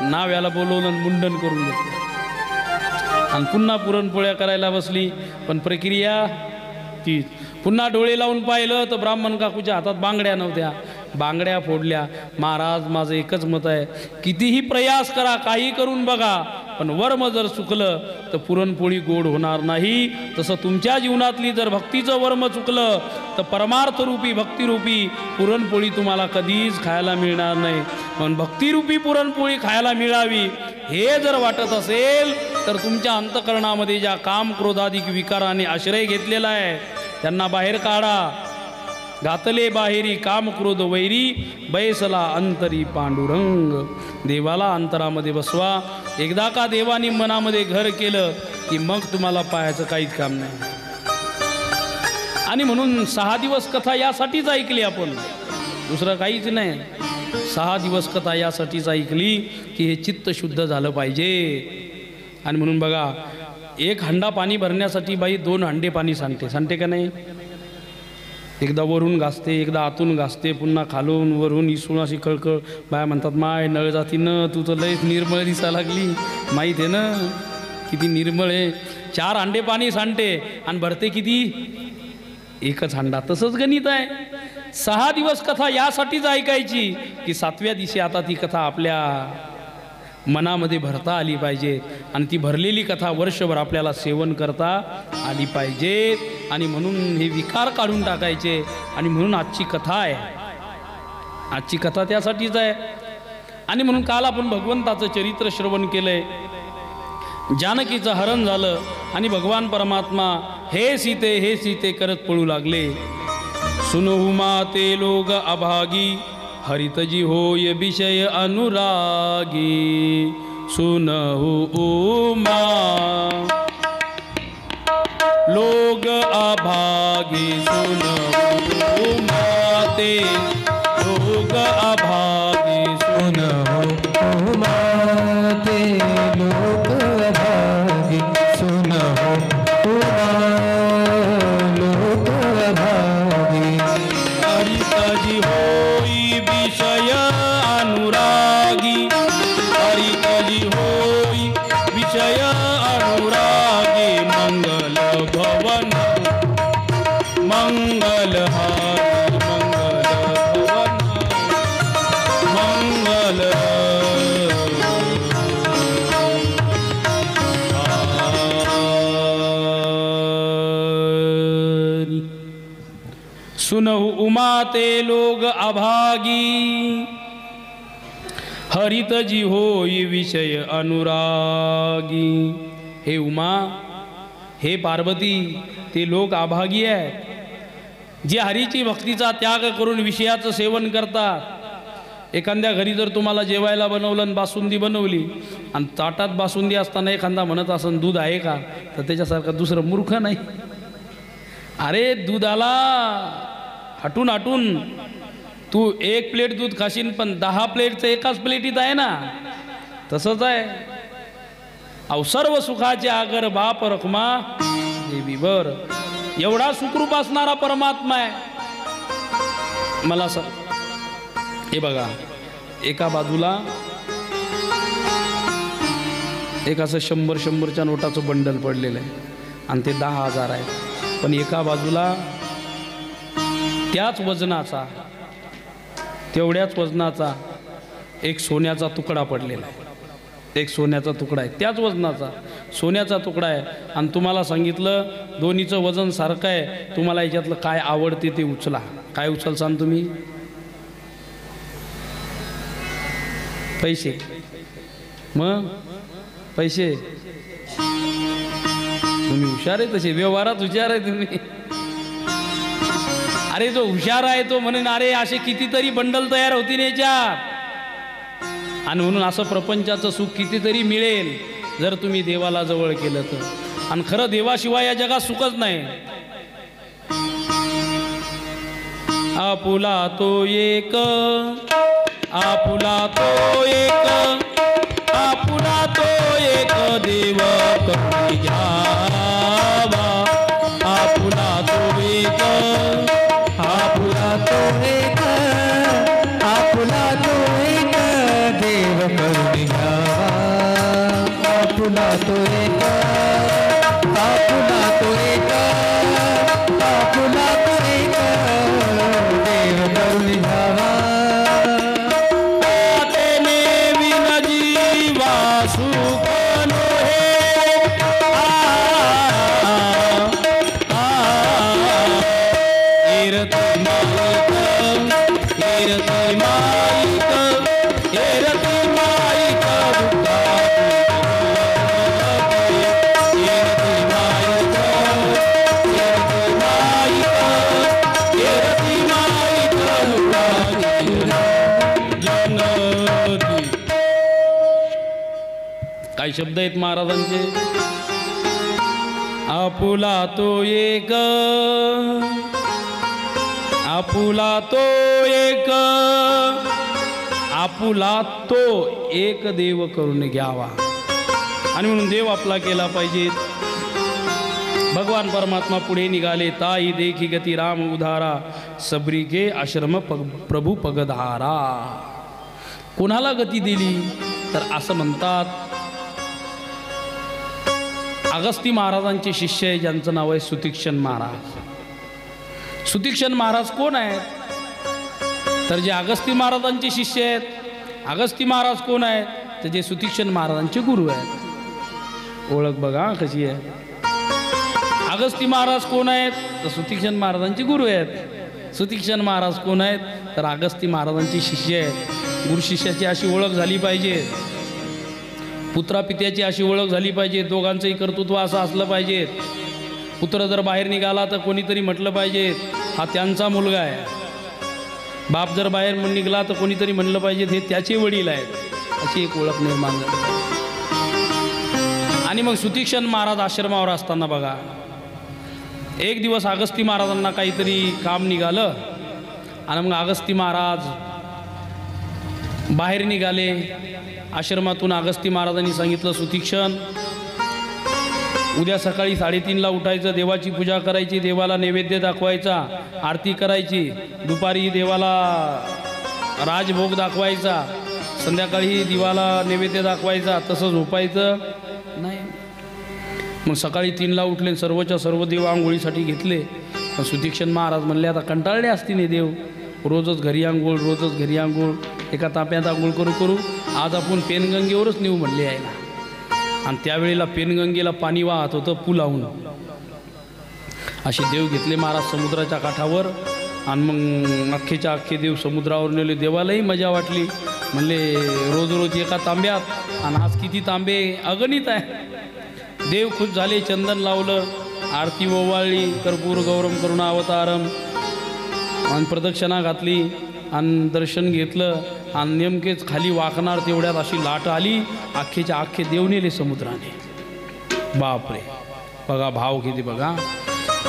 Speaker 1: नाव्याला बोलवलं आणि मुंडन करून घेतलं आणि पुन्हा पुरणपोळ्या करायला बसली. पण प्रक्रिया ती. पुन्हा डोळे लावून पाहिलं तर ब्राह्मण काकूच्या हातात बांगड्या नव्हत्या. बांगड्या फोडल्या. महाराज माझं एकच मत आहे, कितीही प्रयास करा, काही करून बघा, पण वर्म जर चुकलं तर पुरणपोळी गोड होणार नाही. तसं तुमच्या जीवनातली जर भक्तीचं वर्म चुकलं तर परमार्थरूपी भक्तिरूपी पुरणपोळी तुम्हाला कधीच खायला मिळणार नाही. पण भक्तिरूपी पुरणपोळी खायला मिळावी हे जर वाटत असेल तर तुमच्या अंतःकरणामध्ये ज्या काम क्रोधाधिक विकाराने आश्रय घेतलेला आहे त्यांना बाहेर काढा. घातले बाहेरी काम क्रोध वैरी, बैसला अंतरी पांडुरंग. देवाला अंतरामध्ये बसवा. एकदा का देवाने मनामध्ये घर केलं की मग तुम्हाला पाहायचं काहीच काम नाही. आणि म्हणून 6 दिवस कथा यासाठीच ऐकली आपण, दुसरं काहीच नाही. 6 दिवस कथा यासाठीच ऐकली की हे चित्त शुद्ध झालं पाहिजे. आणि म्हणून बघा, एक हंडा पाणी भरण्यासाठी बाई 2 हंडे पाणी सांडते का नाही? एकदा वरून घासते, एकदा आतून घासते, पुन्हा खालून वरून इसून अशी कळकळ. बाया म्हणतात माय नळ जाती न, तू तर लयच निर्मळ दिसा लागली. माहीत आहे ना किती निर्मळ आहे. 4 हंडे पाणी सांडते आणि भरते किती? एकच हंडा. तसंच गणित आहे. 6 दिवस कथा यासाठीच ऐकायची की 7व्या दिवशी आता ती कथा आपल्या मनामध्ये भरता आली पाहिजे. आणि ती भरलेली कथा वर्षभर आपल्याला सेवन करता आली पाहिजे. आणि म्हणून हे विकार काढून टाकायचे. आणि म्हणून आजची कथा आहे. आजची कथा त्यासाठीच आहे. आणि म्हणून काल आपण भगवंताचं चरित्र श्रवण केलंय. जानकीचं हरण झालं आणि भगवान परमात्मा हे सीते करत पळू लागले. सुनहु माते लोग अभागी, हरितजी होय विषय अनुरागी. सुनहु उमा लोग अभागी, सुनहु माते लोग अभागी.
Speaker 2: सुनहु माते लोग अभागी, सुनहु लोग अभागी.
Speaker 1: हरितजी होई विषय अनुरागी, हरितजी होई विषय अनुरागी. मंगल भवन मंगल हारी, मंगल भवन मंगल हारी. सुनहु उमाते लोग अभागी, हरितजी होई विषय अनुरागी. हे उमा, हे पार्वती, ते लोक अभागी आहेत जे हरीची भक्तीचा त्याग करून विषयाचं सेवन करतात. एखाद्या घरी जर तुम्हाला जेवायला बनवलं आणि बासुंदी बनवली आणि ताटात बासुंदी असताना एखादा म्हणत असन दूध आहे का, तर त्याच्यासारखं दुसरं मूर्ख नाही. अरे दुधाला हटून हटून तू 1 प्लेट दूध खाशील, पण 10 प्लेटचं एकाच प्लेटीत आहे ना. तसंच आहे. अहो सर्व सुखाचे आगर बाप रखमा देवीवर. एवढा सुखरूप असणारा परमात्मा आहे. मला हे बघा, एका बाजूला एक असं 100-100च्या नोटाचं बंडल पडलेलं आहे आणि ते 10,000 आहे. पण एका बाजूला त्याच वजनाचा, तेवढ्याच वजनाचा एक सोन्याचा तुकडा पडलेला आहे. एक सोन्याचा तुकडा आहे, त्याच वजनाचा सोन्याचा तुकडा आहे. आणि तुम्हाला सांगितलं दोन्हीचं वजन सारखं आहे, तुम्हाला याच्यातलं काय आवडते ते उचला. काय उचलसान तुम्ही? पैसे. मग पैसे. तुम्ही हुशार आहे, तसे व्यवहारात हुशार आहे तुम्ही. अरे जो हुशार आहे तो म्हणून अरे असे कितीतरी बंडल तयार होतील याच्यात, आणि म्हणून असं प्रपंचाचं सुख कितीतरी मिळेल जर तुम्ही देवाला जवळ केलं तर. आणि खरं देवाशिवाय या जगात सुखच नाही. आपुला तो एक, आपुला तो एक, आपुला तो एक देव करुणी घ्यावा. आपुला तो एक,
Speaker 2: आपुला तो एक, आपुला तो एक देव करुणी घ्यावा. आपुला तो एक, आपुला तो एक, आपुला तो एक देव करुणी घ्यावा.
Speaker 1: तेने विन जीवा सुख नोहे. एरती माईक, एरती माईक, एरती माईक दुःखा. एरती माईक, एरती माईक, एरती माईक दुःखा जनती. काय शब्द आहेत महाराजांचे? आपुला तो एक, आपुला तो एक, आपुला तो एक देव करून घ्यावा. आणि म्हणून देव आपला केला पाहिजे. भगवान परमात्मा पुढे निघाले. ताई देखी गती राम उधारा, सबरी गे आश्रम प्रभू पगधारा. कोणाला गती दिली तर असं म्हणतात अगस्ती महाराजांचे शिष्य आहे ज्यांचं नाव आहे सुतीक्षण महाराज. सुतीक्षण महाराज कोण आहेत? तर जे अगस्ती महाराजांचे शिष्य आहेत. अगस्ती महाराज कोण आहेत? तर जे सुतीक्षण महाराजांचे गुरु आहेत. ओळख बघा कशी आहे. अगस्ती महाराज कोण आहेत? तर सुतीक्षण महाराजांचे गुरु आहेत. सुतीक्षण महाराज कोण आहेत? तर अगस्ती महाराजांचे शिष्य आहेत. गुरु शिष्याची अशी ओळख झाली पाहिजे. पुत्रापित्याची अशी ओळख झाली पाहिजे. दोघांचंही कर्तृत्व असं असलं पाहिजे. पुत्र जर बाहेर निघाला तर कोणीतरी म्हटलं पाहिजे हा त्यांचा मुलगा आहे. बाप जर बाहेर निघाला तर कोणीतरी म्हणलं पाहिजे हे त्याचे वडील आहेत. अशी एक ओळख निर्माण झाली. आणि मग सुतीक्षण महाराज आश्रमावर असताना बघा एक दिवस अगस्ती महाराजांना काहीतरी काम निघालं आणि मग अगस्ती महाराज बाहेर निघाले आश्रमातून. अगस्ती महाराजांनी सांगितलं सुतीक्षण उद्या सकाळी 3:30ला उठायचं, देवाची पूजा करायची, देवाला नैवेद्य दाखवायचा, आरती करायची, दुपारी देवाला राजभोग दाखवायचा, संध्याकाळी दिवाला नैवेद्य दाखवायचा, तसं झोपायचं नाही. मग सकाळी 3ला उठले, सर्वच्या सर्व देव आंघोळीसाठी घेतले. पण सुतीक्षण महाराज म्हणले आता कंटाळले असतील हे देव, रोजच घरी आंघोळ, रोजच घरी आंघोळ, एका ताप्यात आंघोळ करू करू आज आपण पेनगंगेवरच नेऊ म्हणले यायला. आणि त्यावेळेला पेनगंगेला पाणी वाहत होतं पुलावून. असे देव घेतले महाराज समुद्राच्या काठावर आणि मग अख्खेच्या अख्खे देव समुद्रावर नेले. देवालाही मजा वाटली. म्हणले रोज रोज एका तांब्यात आणि आज किती तांबे अगणित आहे. देव खुश झाले, चंदन लावलं, आरती ओवाळली, कर्पूर गौरम करुणा अवतारम आणि प्रदक्षिणा घातली आणि दर्शन घेतलं. आणि नेमकेच खाली वाकणार तेवढ्यात अशी लाट आली, अख्खेच्या अख्खे देव नेले समुद्राने. बापरे, बघा भाव किती बघा.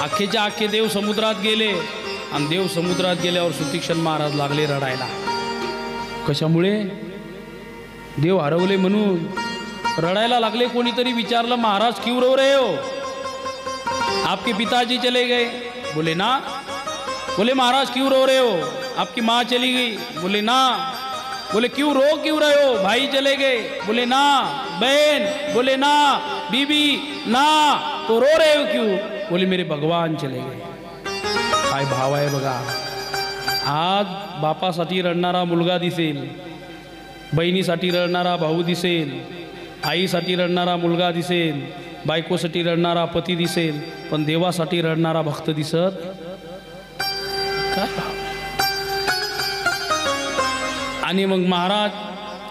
Speaker 1: अख्खेच्या अख्खे देव समुद्रात गेले आणि देव समुद्रात गेल्यावर सुतीक्षण महाराज लागले रडायला. कशामुळे? देव हरवले म्हणून रडायला लागले. कोणीतरी विचारलं महाराज क्यों रो रहे हो? आपके पिताजी चले गए? बोले ना. बोले महाराज क्यों रो रहे हो? आपकी माँ चली गई? बोले ना. बोले क्यों रहे हो? भाई चले गए? बोले ना. बहन? बोले ना. बीबी? ना. तो रो रहे हो क्यों? बोले मेरे भगवान चले गए। काय भाव आहे बघा। आज बापासाठी रडणारा मुलगा दिसेल, बहिणीसाठी रडणारा भाऊ दिसेल, आईसाठी रडणारा मुलगा दिसेल, बायकोसाठी रडणारा पती दिसेल, पण देवासाठी रडणारा भक्त दिसत काय भाव। आणि मग महाराज,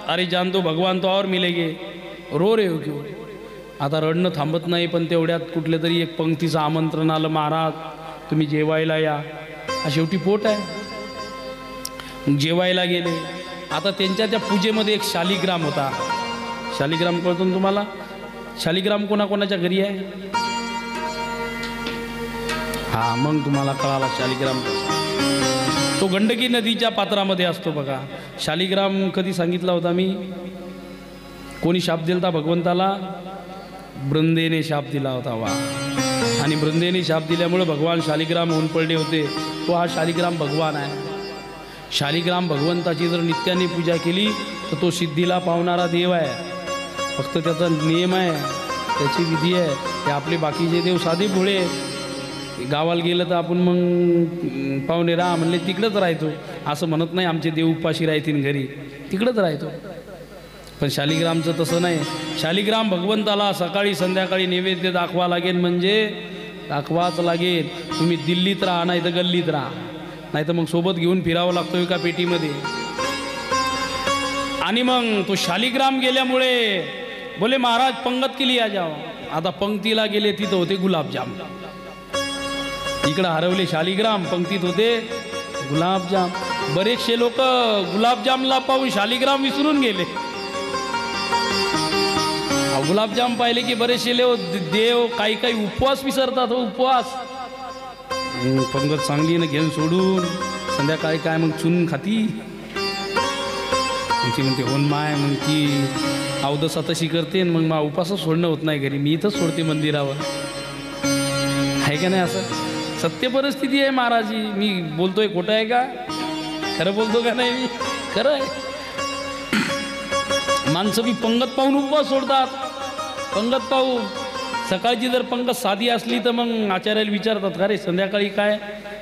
Speaker 1: अरे जान दो भगवान तो और मिलेगे, रो रे हो क्यों। आता रडणं थांबत नाही, पण तेवढ्यात कुठल्या तरी एक पंक्तीचं आमंत्रण आलं, महाराज तुम्ही जेवायला या। शेवटी पोट आहे, मग जेवायला गेले। आता त्यांच्या त्या पूजेमध्ये एक शालिग्राम होता। शालिग्राम कळतो ना तुम्हाला? शालिग्राम कोणाकोणाच्या घरी आहे? हा, मग तुम्हाला कळाला शालिग्राम कसा। तो गंडकी नदीच्या पात्रामध्ये असतो बघा। शालिग्राम कधी सांगितला होता मी? कोणी शाप दिला भगवंताला? बृंदेने शाप दिला होता वा। आणि बृंदेने शाप दिल्यामुळे भगवान शालिग्राम होऊन पडले होते। तो हा शालिग्राम भगवान आहे। शालिग्राम भगवंताची जर नित्याने पूजा केली तर तो सिद्धीला पावणारा देव आहे। फक्त त्याचा नियम आहे, त्याची विधी आहे। ते आपले बाकीचे देव साधे भोळे। गावाला गेलं तर आपण मग पाहुणे राहा म्हणले तिकडंच राहतो, असं म्हणत नाही आमचे देव उपाशी राहतील घरी, तिकडंच राहतो। पण शालिग्रामचं तसं नाही। शालिग्राम भगवंताला सकाळी संध्याकाळी नैवेद्य दाखवा लागेल, म्हणजे दाखवाच लागेल। तुम्ही दिल्लीत राहा नाही तर गल्लीत राहा, नाही तर मग सोबत घेऊन फिरावं लागतो एका पेटीमध्ये। आणि मग तो शालिग्राम गेल्यामुळे बोले महाराज पंगत के लिए आ जाओ। आता पंक्तीला गेले, तिथं होते गुलाबजाम। इकडं हरवले शालिग्राम, पंक्तीत होते गुलाबजाम। बरेचसे लोक गुलाबजामला पाहून शालिग्राम विसरून गेले। गुलाबजाम पाहिले की बरेचसे देव काही काही उपवास विसरतात हो, उपवास। पंगत चांगली ना घेऊन सोडून संध्याकाळी काय मग चुन खाती। ती म्हणते होन माय, मग ती अवदसा तशी करते, मग मा उपासच सोडणं होत नाही घरी, मी इथंच सोडते मंदिरावर। आहे का नाही? असं सत्य परिस्थिती आहे महाराजी। मी बोलतोय खोटं आहे का? खरं बोलतो का नाही मी? खरं आहे। माणसं मी पंगत पाहून उपवास सोडतात, पंगत पाहून। सकाळची जर पंगत साधी असली तर मग आचार्याला विचारतात का रे संध्याकाळी काय?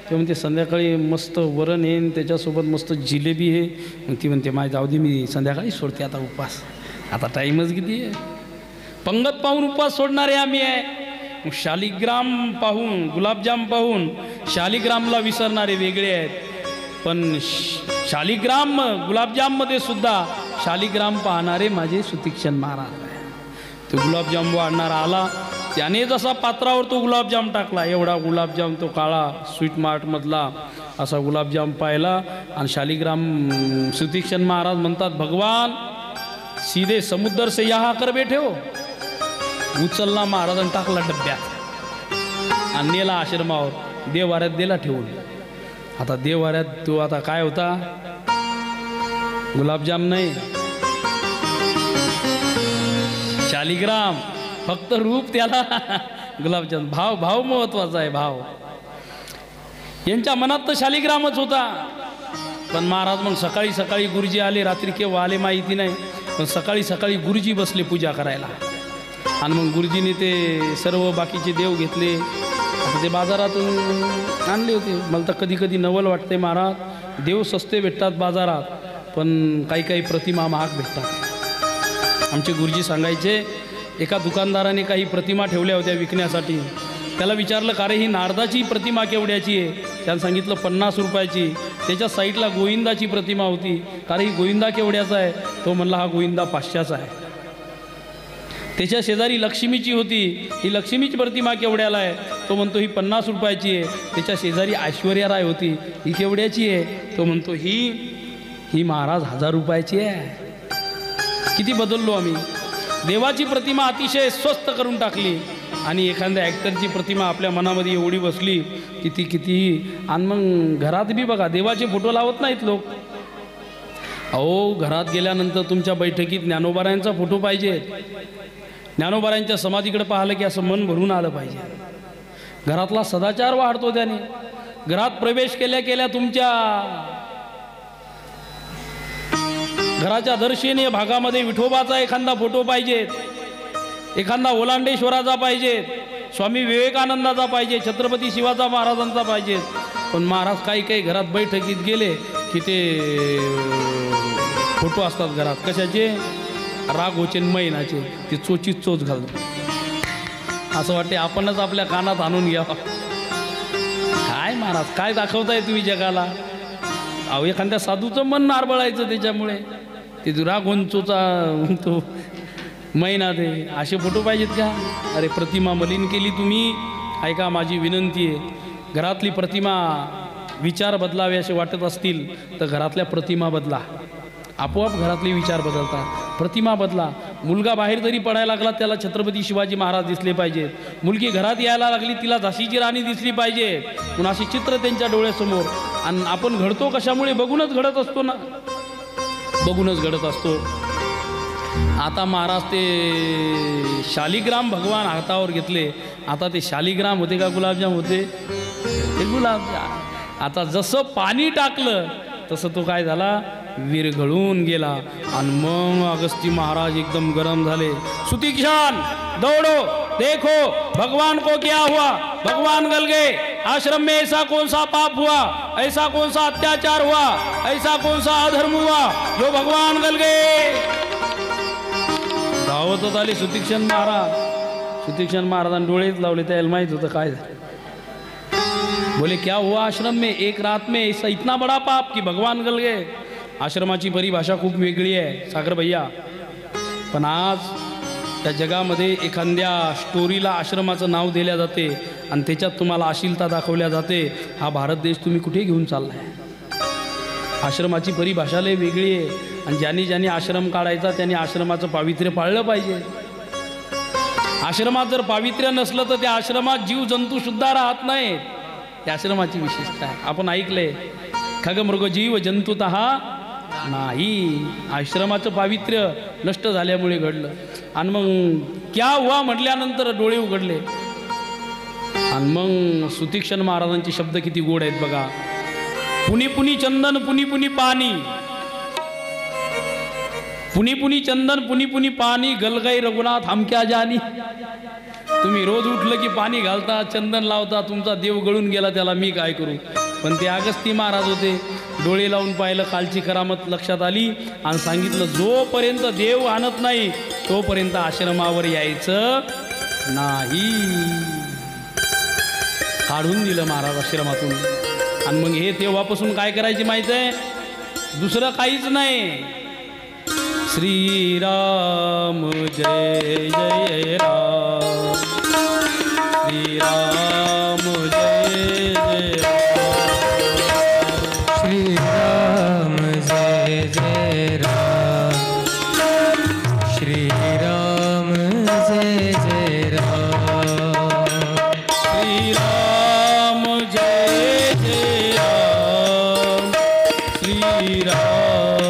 Speaker 1: ते म्हणते संध्याकाळी मस्त वरण आहे, त्याच्यासोबत मस्त जिलेबी आहे। मग ती म्हणते माय जाऊ दे, मी संध्याकाळी सोडते आता उपवास, आता टाईमच किती आहे। पंगत पाहून उपवास सोडणारे आम्ही आहे। मग शालिग्राम पाहून, गुलाबजाम पाहून शालिग्रामला विसरणारे वेगळे आहेत, पण शालिग्राम गुलाबजाममध्ये सुद्धा शालिग्राम पाहणारे माझे सुतीक्षण महाराज आहे। तो गुलाबजाम वाढणारा आला, त्याने जसा पात्रावर तो गुलाबजाम टाकला, एवढा गुलाबजाम तो काळा स्वीट मार्टमधला असा गुलाबजाम पाहिला। आणि शालिग्राम सुतीक्षण महाराज म्हणतात, भगवान सीधे समुद्र से यहाँ कर बैठे हो। उचलला महाराजांनी, टाकला डब्यात आणि नेला आश्रमावर, देवाऱ्यात दिला ठेवून। आता देवाऱ्यात तो आता काय होता? गुलाबजाम नाही, शालिग्राम। फक्त रूप त्याला गुलाबजाम। भाव, भाव महत्वाचा आहे, भाव। यांच्या मनात तर शालिग्रामच होता। पण महाराज मग सकाळी सकाळी गुरुजी आले, रात्री केव्हा आले माहिती नाही, पण सकाळी सकाळी गुरुजी बसले पूजा करायला। आणि मग गुरुजीने ते सर्व बाकीचे देव घेतले, आता ते बाजारातून आणले होते। मला तर कधी कधी नवल वाटते महाराज, देव सस्ते भेटतात बाजारात, पण काही काही प्रतिमा महाग भेटतात। आमचे गुरुजी सांगायचे, एका दुकानदाराने काही प्रतिमा ठेवल्या होत्या विकण्यासाठी। त्याला विचारलं का रे ही नारदाची प्रतिमा केवढ्याची आहे? त्यानं सांगितलं 50 रुपयाची। त्याच्या साईडला गोविंदाची प्रतिमा होती, का रे ही गोविंदा केवढ्याचा आहे? तो म्हणला हा गोविंदा 500चा आहे। त्याच्या शेजारी लक्ष्मीची होती, ही लक्ष्मीची प्रतिमा केवढ्याला आहे? तो म्हणतो ही 50 रुपयाची आहे। त्याच्या शेजारी ऐश्वर्या राय होती, ही केवढ्याची आहे? तो म्हणतो ही महाराज 1000 रुपयाची आहे। किती बदललो आम्ही। देवाची प्रतिमा अतिशय स्वस्त करून टाकली, आणि एखाद्या ॲक्टरची प्रतिमा आपल्या मनामध्ये एवढी बसली कितीही। आणि मग घरात बी बघा, देवाचे फोटो लावत नाहीत लोक। अहो, घरात गेल्यानंतर तुमच्या बैठकीत ज्ञानोबारायांचा फोटो पाहिजे। ज्ञानोबारायांच्या समाधीकडे पाहिलं की असं मन भरून आलं पाहिजे। घरातला सदाचार वाढतो त्याने। घरात प्रवेश केल्या केल्या तुमच्या घराच्या दर्शनीय भागामध्ये विठोबाचा एखादा फोटो पाहिजे, एखादा ओलांडेश्वराचा पाहिजे, स्वामी विवेकानंदाचा पाहिजे, छत्रपती शिवाजी महाराजांचा पाहिजे. पण महाराज काही काही घरात बैठकीत गेले की ते फोटो असतात घरात, कशाचे? राघोचे मैनाचे. ते चोचीत चोच घालतो. असं वाटते आपणच आपल्या कानात आणून घ्यावा. काय महाराज काय दाखवताय तुम्ही जगाला? अहो एखाद्या साधूचं मन नारबळायचं त्याच्यामुळे. ते राघोंचोचा तो मैना ते असे फोटो पाहिजेत का? अरे प्रतिमा मलिन केली तुम्ही. ऐका माझी विनंती आहे, घरातली प्रतिमा विचार बदलावे असे वाटत असतील तर घरातल्या प्रतिमा बदला. आपोआप घरातले विचार बदलतात. प्रतिमा बदला. मुलगा बाहेर जरी पडायला लागला त्याला छत्रपती शिवाजी महाराज दिसले पाहिजेत. मुलगी घरात यायला लागली तिला झाशीची राणी दिसली पाहिजे. म्हणून अशी चित्र त्यांच्या डोळ्यासमोर. आणि आपण घडतो कशामुळे? बघूनच घडत असतो ना, बघूनच घडत असतो. आता महाराज ते शालिग्राम भगवान हातावर घेतले. आता ते शालिग्राम होते का गुलाबजाम होते? ते गुलाबजाम. आता जसं पाणी टाकलं तसं तो काय झाला? विरघळून गेला. आणि मग अगस्ती महाराज एकदम गरम झाले. सुतीक्षण दौड़ो देखो भगवान को क्या हुआ. भगवान गल गए. आश्रम में ऐसा कौन सा पाप हुआ, ऐसा कौन सा अत्याचार हुआ, ऐसा कौन सा अधर्म हुआ जो भगवान गल गए. धावत आले सुतीक्षण महाराज. सुतीक्षण महाराजांनी डोळेच लावले. त्याला माहित होतं काय झालं. बोले क्या हुआ आश्रम में एक रात में ऐसा इतना बड़ा पाप कि भगवान गल गए. आश्रमाची परिभाषा खूप वेगळी आहे सागर भैया. पण आज त्या जगामध्ये एखाद्या स्टोरीला आश्रमाचं नाव दिल्या जाते आणि त्याच्यात तुम्हाला अश्लीलता दाखवल्या जाते. हा भारत देश तुम्ही कुठे घेऊन चाललाय? आश्रमाची परिभाषा लय वेगळी आहे. आणि ज्यांनी आश्रम काढायचा त्यांनी आश्रमाचं पावित्र्य पाळलं पाहिजे. आश्रमात जर पावित्र्य नसलं तर त्या आश्रमात जीव जंतू सुद्धा राहत नाहीत. त्या आश्रमाची विशेषता आहे. आपण ऐकलंय खगमृग जीव जंतुतः नाही. आश्रमाचं पावित्र्य नष्ट झाल्यामुळे घडलं. आणि मग क्या हुआ म्हटल्यानंतर डोळे उघडले. आणि मग सुतीक्षण महाराजांचे शब्द किती गोड आहेत बघा. पुनी पुनी चंदन पुनी पुनी पाणी, पुनी पुनी चंदन पुनी पुनी पाणी, गलगाई रघुनाथ हम क्या जानी. तुम्ही रोज उठलं की पाणी घालता, चंदन लावता, तुमचा देव गळून गेला त्याला मी काय करू. पण ते अगस्ती महाराज होते. डोळे लावून पाहिलं, कालची करामत लक्षात आली आणि सांगितलं जोपर्यंत देव आणत नाही तोपर्यंत आश्रमावर यायचं नाही. काढून दिलं महाराज आश्रमातून. आणि मग हे तेव्हापासून काय करायची माहित आहे? दुसरं काहीच नाही. श्रीराम जय जय राम, श्रीराम जय जय राम,
Speaker 2: श्रीराम जय जय राम, श्रीराम जय जय राम,
Speaker 1: श्रीराम जय जय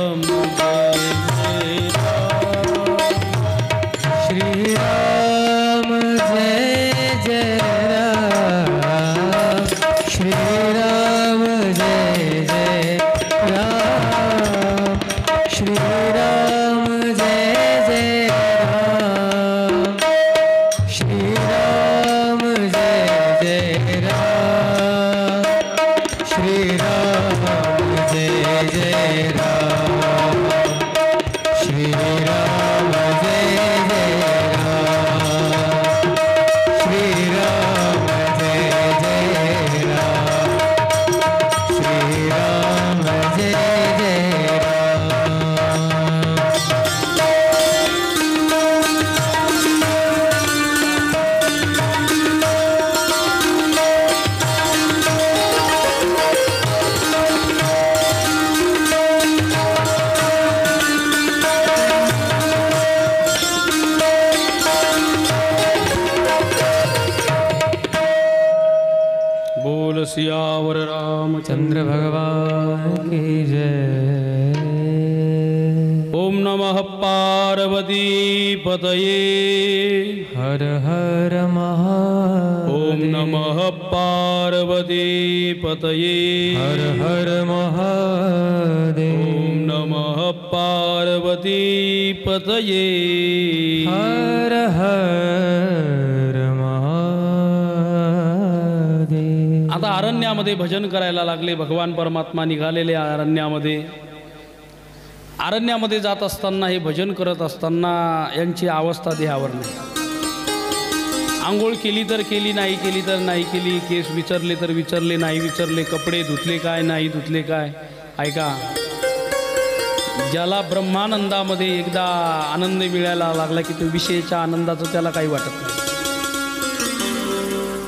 Speaker 1: राम, श्रीराम सियावर रामचंद्र
Speaker 2: भगवान की जय।
Speaker 1: ओम नमः पार्वती पतये
Speaker 2: हर हर महादेव।
Speaker 1: ओम नमः पार्वती पतये
Speaker 2: हर हर महादेव।
Speaker 1: ओम नमः पार्वती पतये
Speaker 2: हर हर महादेव।
Speaker 1: अरण्यामध्ये भजन करायला लागले. भगवान परमात्मा निघालेले अरण्यामध्ये. अरण्यामध्ये जात असताना हे भजन करत असताना यांची अवस्था देहावर नाही. आंघोळ केली तर केली, नाही केली तर नाही केली. केस विचारले तर विचारले, नाही विचारले. कपडे धुतले काय, नाही धुतले काय. ऐका, ज्याला ब्रह्मानंदामध्ये एकदा आनंद मिळायला लागला की तो विषयाच्या आनंदाचं त्याला काही वाटत नाही.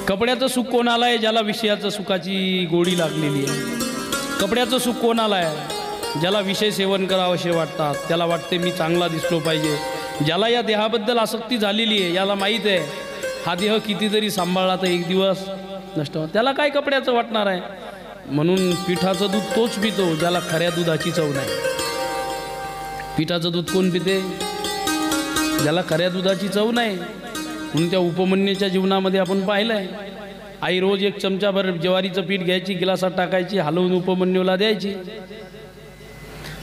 Speaker 1: कपड्याचं सुख कोणाला आहे? ज्याला विषयाचं सुखाची गोडी लागलेली आहे. कपड्याचं सुख कोणाला आहे? ज्याला विषय सेवन करावंसे वाटतात. त्याला वाटते मी चांगला दिसलो पाहिजे. ज्याला या देहाबद्दल आसक्ती झालेली आहे, याला माहीत आहे हा देह कितीतरी सांभाळला तर एक दिवस नष्ट हो. त्याला काय कपड्याचं वाटणार आहे? म्हणून पिठाचं दूध तोच पितो ज्याला खऱ्या दुधाची चव नाही. पिठाचं दूध कोण पिते? ज्याला खऱ्या दुधाची चव नाही. म्हणून त्या उपमन्यूच्या जीवनामध्ये आपण पाहिलं आहे, आई रोज एक चमचाभर ज्वारीचं पीठ घ्यायची, गिलासात टाकायची, हलवून उपमन्यूला द्यायची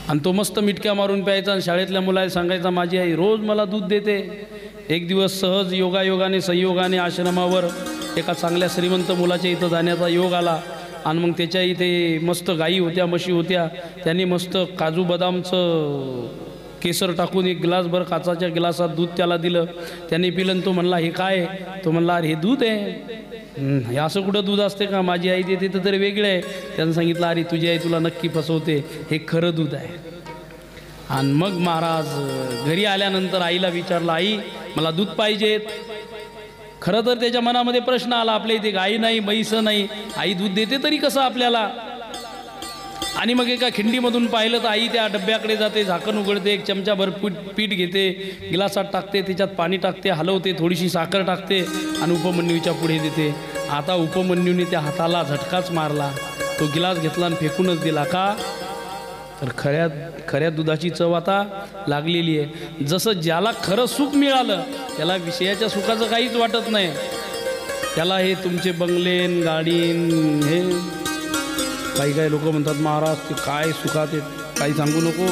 Speaker 1: आणि तो मस्त मिटक्या मारून प्यायचा. आणि शाळेतल्या मुलाला सांगायचा माझी आई रोज मला दूध देते. एक दिवस सहज योगायोगाने संयोगाने आश्रमावर एका चांगल्या श्रीमंत मुलाच्या इथं जाण्याचा योग आला. आणि मग त्याच्या इथे मस्त गाई होत्या, म्हशी होत्या. त्यांनी मस्त काजू बदामचं केसर टाकून एक ग्लासभर काचाच्या गिलासात दूध त्याला दिलं. त्याने पिलं. तो म्हणला हे काय? तो म्हणला अरे हे दूध आहे. हे असं कुठं दूध असते का? माझी आई देते तर वेगळं आहे. त्यानं सांगितलं अरे तुझी आई तुला नक्की फसवते, हे खरं दूध आहे. आणि मग महाराज घरी आल्यानंतर आईला विचारलं, आई मला दूध पाहिजेत. खरं तर त्याच्या मनामध्ये प्रश्न आला, आपल्या इथे गाई नाही, म्हैस नाही, आई दूध देते तरी कसं आपल्याला? आणि मग एका खिंडीमधून पाहिलं तर आई त्या डब्याकडे जाते, झाकण उघडते, एक चमचाभर पीठ घेते, गिलासात टाकते, त्याच्यात पाणी टाकते, हलवते, थोडीशी साखर टाकते आणि उपमन्यूच्या पुढे देते. आता उपमन्यूने त्या हाताला झटकाच मारला. तो गिलास घेतला आणि फेकूनच दिला. का? तर खऱ्या दुधाची चव आता लागलेली आहे. जसं ज्याला खरं सुख मिळालं त्याला विषयाच्या सुखाचं काहीच वाटत नाही. त्याला हे तुमचे बंगलेन गाडीन हे काही लोक म्हणतात महाराज ते काय सुखात आहे, काही सांगू नको.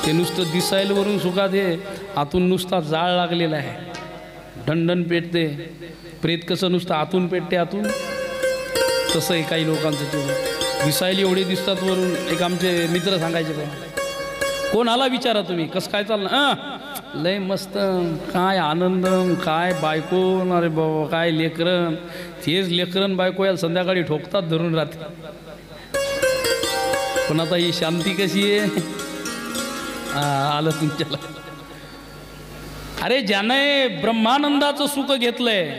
Speaker 1: ते नुसतं दिसायलवरून सुखात आहे, आतून नुसता जाळ लागलेला आहे. ढणढण पेटते. प्रेत कसं नुसतं आतून पेटते आतून, तसं आहे काही लोकांचं जीवन. दिसायला एवढे दिसतात वरून. एक आमचे मित्र सांगायचे बा, कोण आला विचारा तुम्ही, कसं काय चाललं? लय मस्त, काय आनंद, काय बायको, अरे बाबा काय लेकरं. तेच लेकरं बायको याला संध्याकाळी ठोकतात धरून राहते. पण आता ही शांती कशी आहे? आलं तुमच्याला. अरे ज्याने ब्रह्मानंदाचं सुख घेतलंय,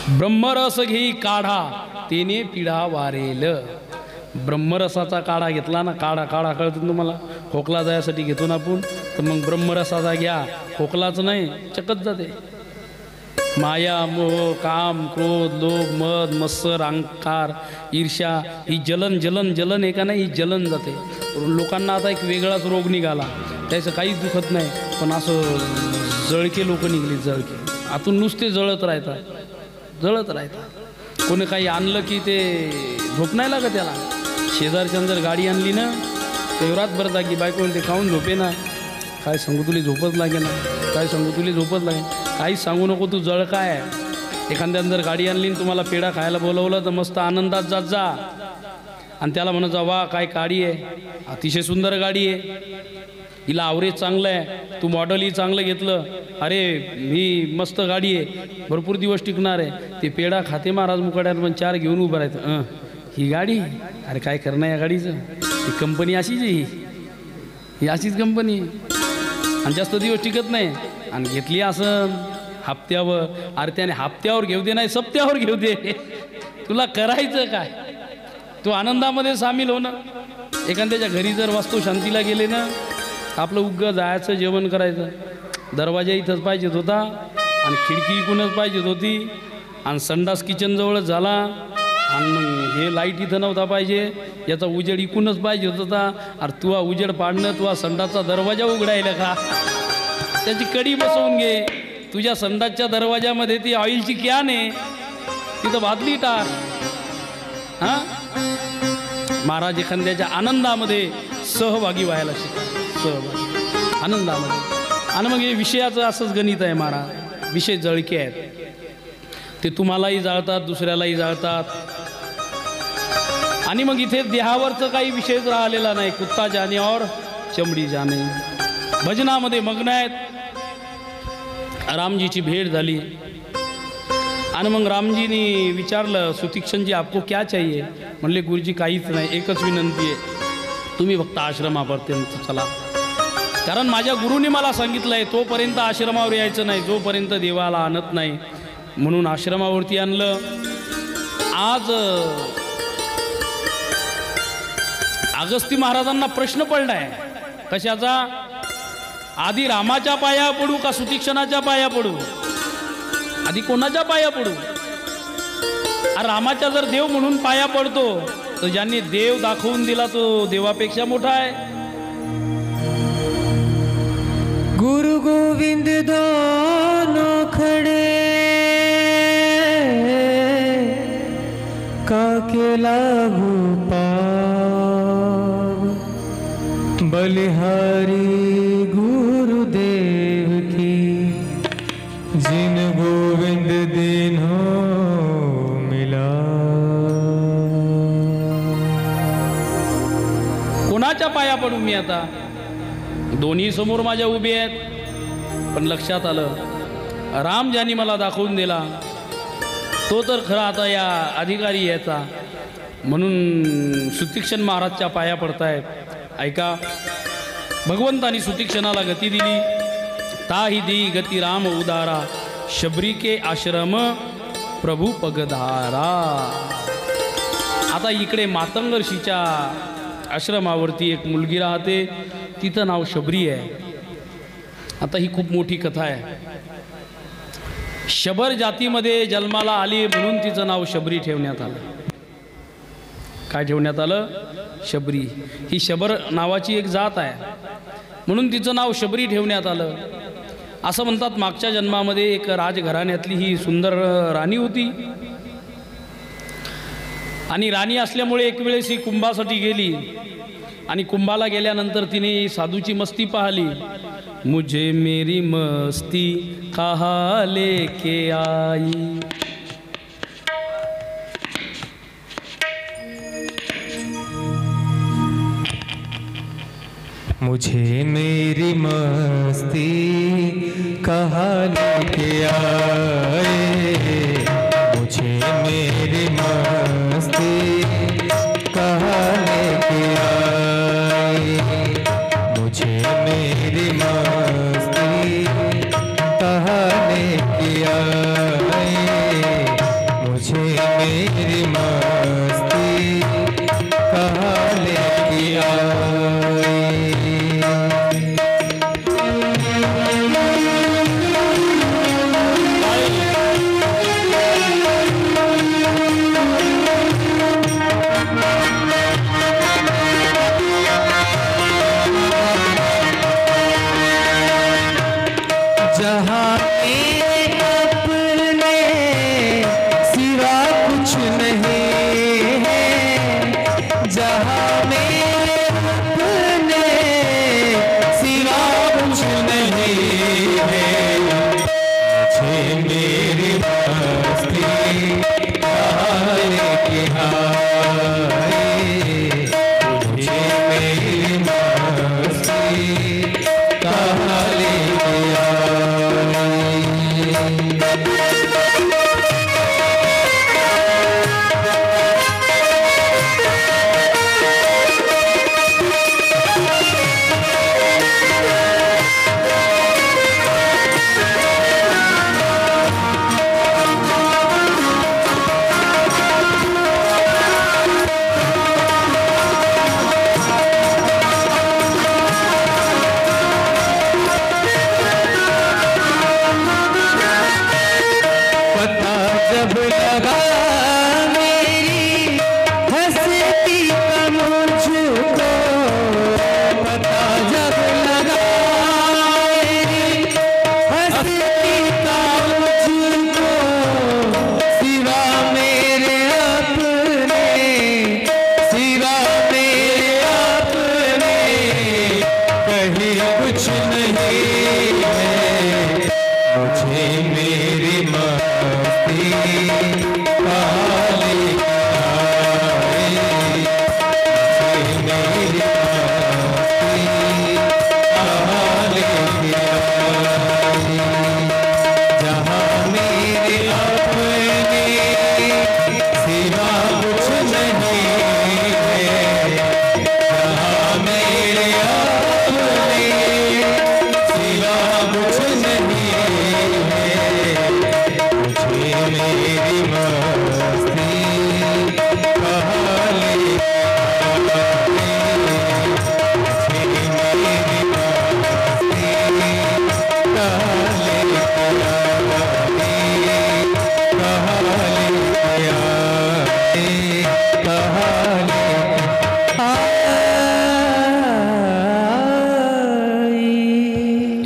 Speaker 1: ब्रह्मरस घेई काढा तेने पिढा वारेल. ब्रह्मरसाचा काढा घेतला ना, काढा कळतो तुम्हाला, खोकला जायसाठी घेतो ना आपण, तर मग ब्रह्मरसाचा घ्या, खोकलाच नाही चकत जाते. माया, मोह, काम, क्रोध, लोभ, मद, मत्सर, अहंकार, ईर्ष्या, ही जलन आहे का नाही, ही जलन जाते. लोकांना आता एक वेगळाच रोग निघाला, त्याचं काहीच दुखत नाही, पण असं जळके लोक निघली. जळके आतून नुसते जळत राहतात. कोणी काही आणलं की ते झोप नाही लागत त्याला. शेजारच्यानं जर गाडी आणली ना, ते रातभर जागी बायको ते खाऊन झोपे ना. काय सांगू तुला झोपच लागे ना, काय सांगू तुला झोपच लागे. काहीच सांगू नको, तू जळ काय. एखाद्यानं जर गाडी आणली आणि तुम्हाला पेढा खायला बोलवलं तर मस्त आनंदात जात जा आणि त्याला म्हणत जा, वा काय गाडी आहे, अतिशय सुंदर गाडी आहे, हिला आवरेज चांगलं आहे, तू मॉडेलही चांगलं घेतलं, अरे ही मस्त गाडी आहे, भरपूर दिवस टिकणार आहे. ते पेढा खाते महाराज मुकाड्यात, पण 4 घेऊन उभं राहतं. ही गाडी, अरे काय करणं या गाडीचं, ही कंपनी अशीच आहे, ही अशीच कंपनी आणि जास्त दिवस टिकत नाही. आणि घेतली असं हप्त्यावर, अरे त्याने हप्त्यावर घेऊ दे नाही सप्त्यावर घेऊ दे, तुला करायचं काय? तू आनंदामध्ये सामील हो ना. एखाद्याच्या घरी जर वास्तू शांतीला गेले ना, आपलं उग्ग जायचं, जेवण करायचं, दरवाजा इथंच पाहिजेत होता आणि खिडकी इकूनच पाहिजेत होती आणि संडास किचनजवळच झाला आणि मग हे लाईट इथं नव्हता पाहिजे, याचा उजेड इकूनच पाहिजे होता. अरे तुला उजेड पाडणं, तुला संडासचा दरवाजा उघडायला का? त्याची कडी बसवून घे. तुझ्या संडासच्या दरवाजामध्ये ती ऑइलची कॅन आहे, तिथं बादली टाक. हां महाराज एखाद्याच्या आनंदामध्ये सहभागी व्हायला शिका, सहभागी आनंदामध्ये. आणि मग हे विषयाचं असंच गणित आहे महाराज. विषय जळके आहेत, ते तुम्हालाही जाळतात, दुसऱ्यालाही जाळतात. आणि मग इथे देहावरचं काही विषयच राहिलेला नाही. कुत्ता जाने और चमडी जाने. भजनामध्ये मग्न आहेत. रामजीची भेट झाली आणि मग रामजीनी विचारलं, सुतीक्षणजी आपको क्या चाहिए? म्हणले गुरुजी काहीच नाही, एकच विनंती आहे, तुम्ही फक्त आश्रमापर्यंत चला. कारण माझ्या गुरुनी मला सांगितलं आहे तोपर्यंत आश्रमावर यायचं नाही जोपर्यंत देवाला आणत नाही. म्हणून आश्रमावरती आणलं. आज अगस्ती महाराजांना प्रश्न पडलाय कशाचा? आधी रामाच्या पाया पडू का सुतीक्षणाच्या पाया पडू? आधी कोणाच्या पाया पडू? रामाच्या जर देव म्हणून पाया पडतो तर ज्यांनी देव दाखवून दिला तो देवापेक्षा मोठा आहे.
Speaker 2: गुरु गोविंद दोनों खड़े, काके लागू पाव, बलिहारी गुरुदेव की, जिन गोविंद दीन्हो मिला.
Speaker 1: कोणाच्या पाया पडू मी आता? दोन्ही समोर माझ्या उभे आहेत. पण लक्षात आलं राम ज्यांनी मला दाखवून दिला तो तर खरा आता या अधिकारी याचा. म्हणून सुतीक्षण महाराजच्या पाया पडतायत. ऐका, भगवंतानी सुतीक्षणाला गती दिली. ताही दी गती राम उदारा, शबरी के आश्रम प्रभू पगधारा. आता इकडे मातंग ऋषीच्या आश्रमावरती एक मुलगी राहते, तिचं नाव शबरी आहे. आता ही खूप मोठी कथा आहे. शबर जातीमध्ये जन्माला आली म्हणून तिचं नाव शबरी ठेवण्यात आलं. काय ठेवण्यात आलं? शबरी. ही शबर नावाची एक जात आहे म्हणून तिचं नाव शबरी ठेवण्यात आलं. असं म्हणतात मागच्या जन्मामध्ये एक राजघराण्यातली ही सुंदर राणी होती. आणि राणी असल्यामुळे एक वेळेस ही कुंभासाठी गेली आणि कुंभाला गेल्यानंतर तिने साधूची मस्ती पाहिली. मुझे मेरी मस्ती कहाँ लेके आई,
Speaker 2: मुझे मेरी मस्ती कहाँ लेके आए, मुझे मेरी मस्ती कहाँ लेके आए, मुझे मेरी मस्ती कहाँ लेके आए, मुझे मेरी मस्ती कहाँ लेके आए.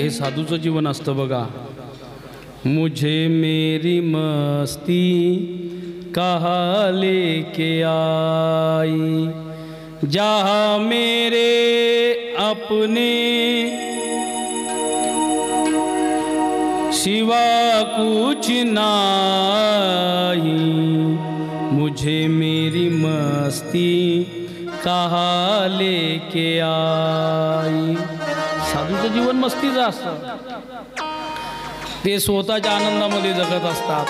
Speaker 1: हे साधूचं जीवन असतं बघा. मुझे मेरी मस्ती कहाँ लेके आई, जहाँ मेरे अपने सिवा कुछ नाही. मुझे मेरी मस्ती कहाँ लेके आई. साधूचं जीवन मस्तीचं असतं. ते स्वतःच्या आनंदामध्ये जगत असतात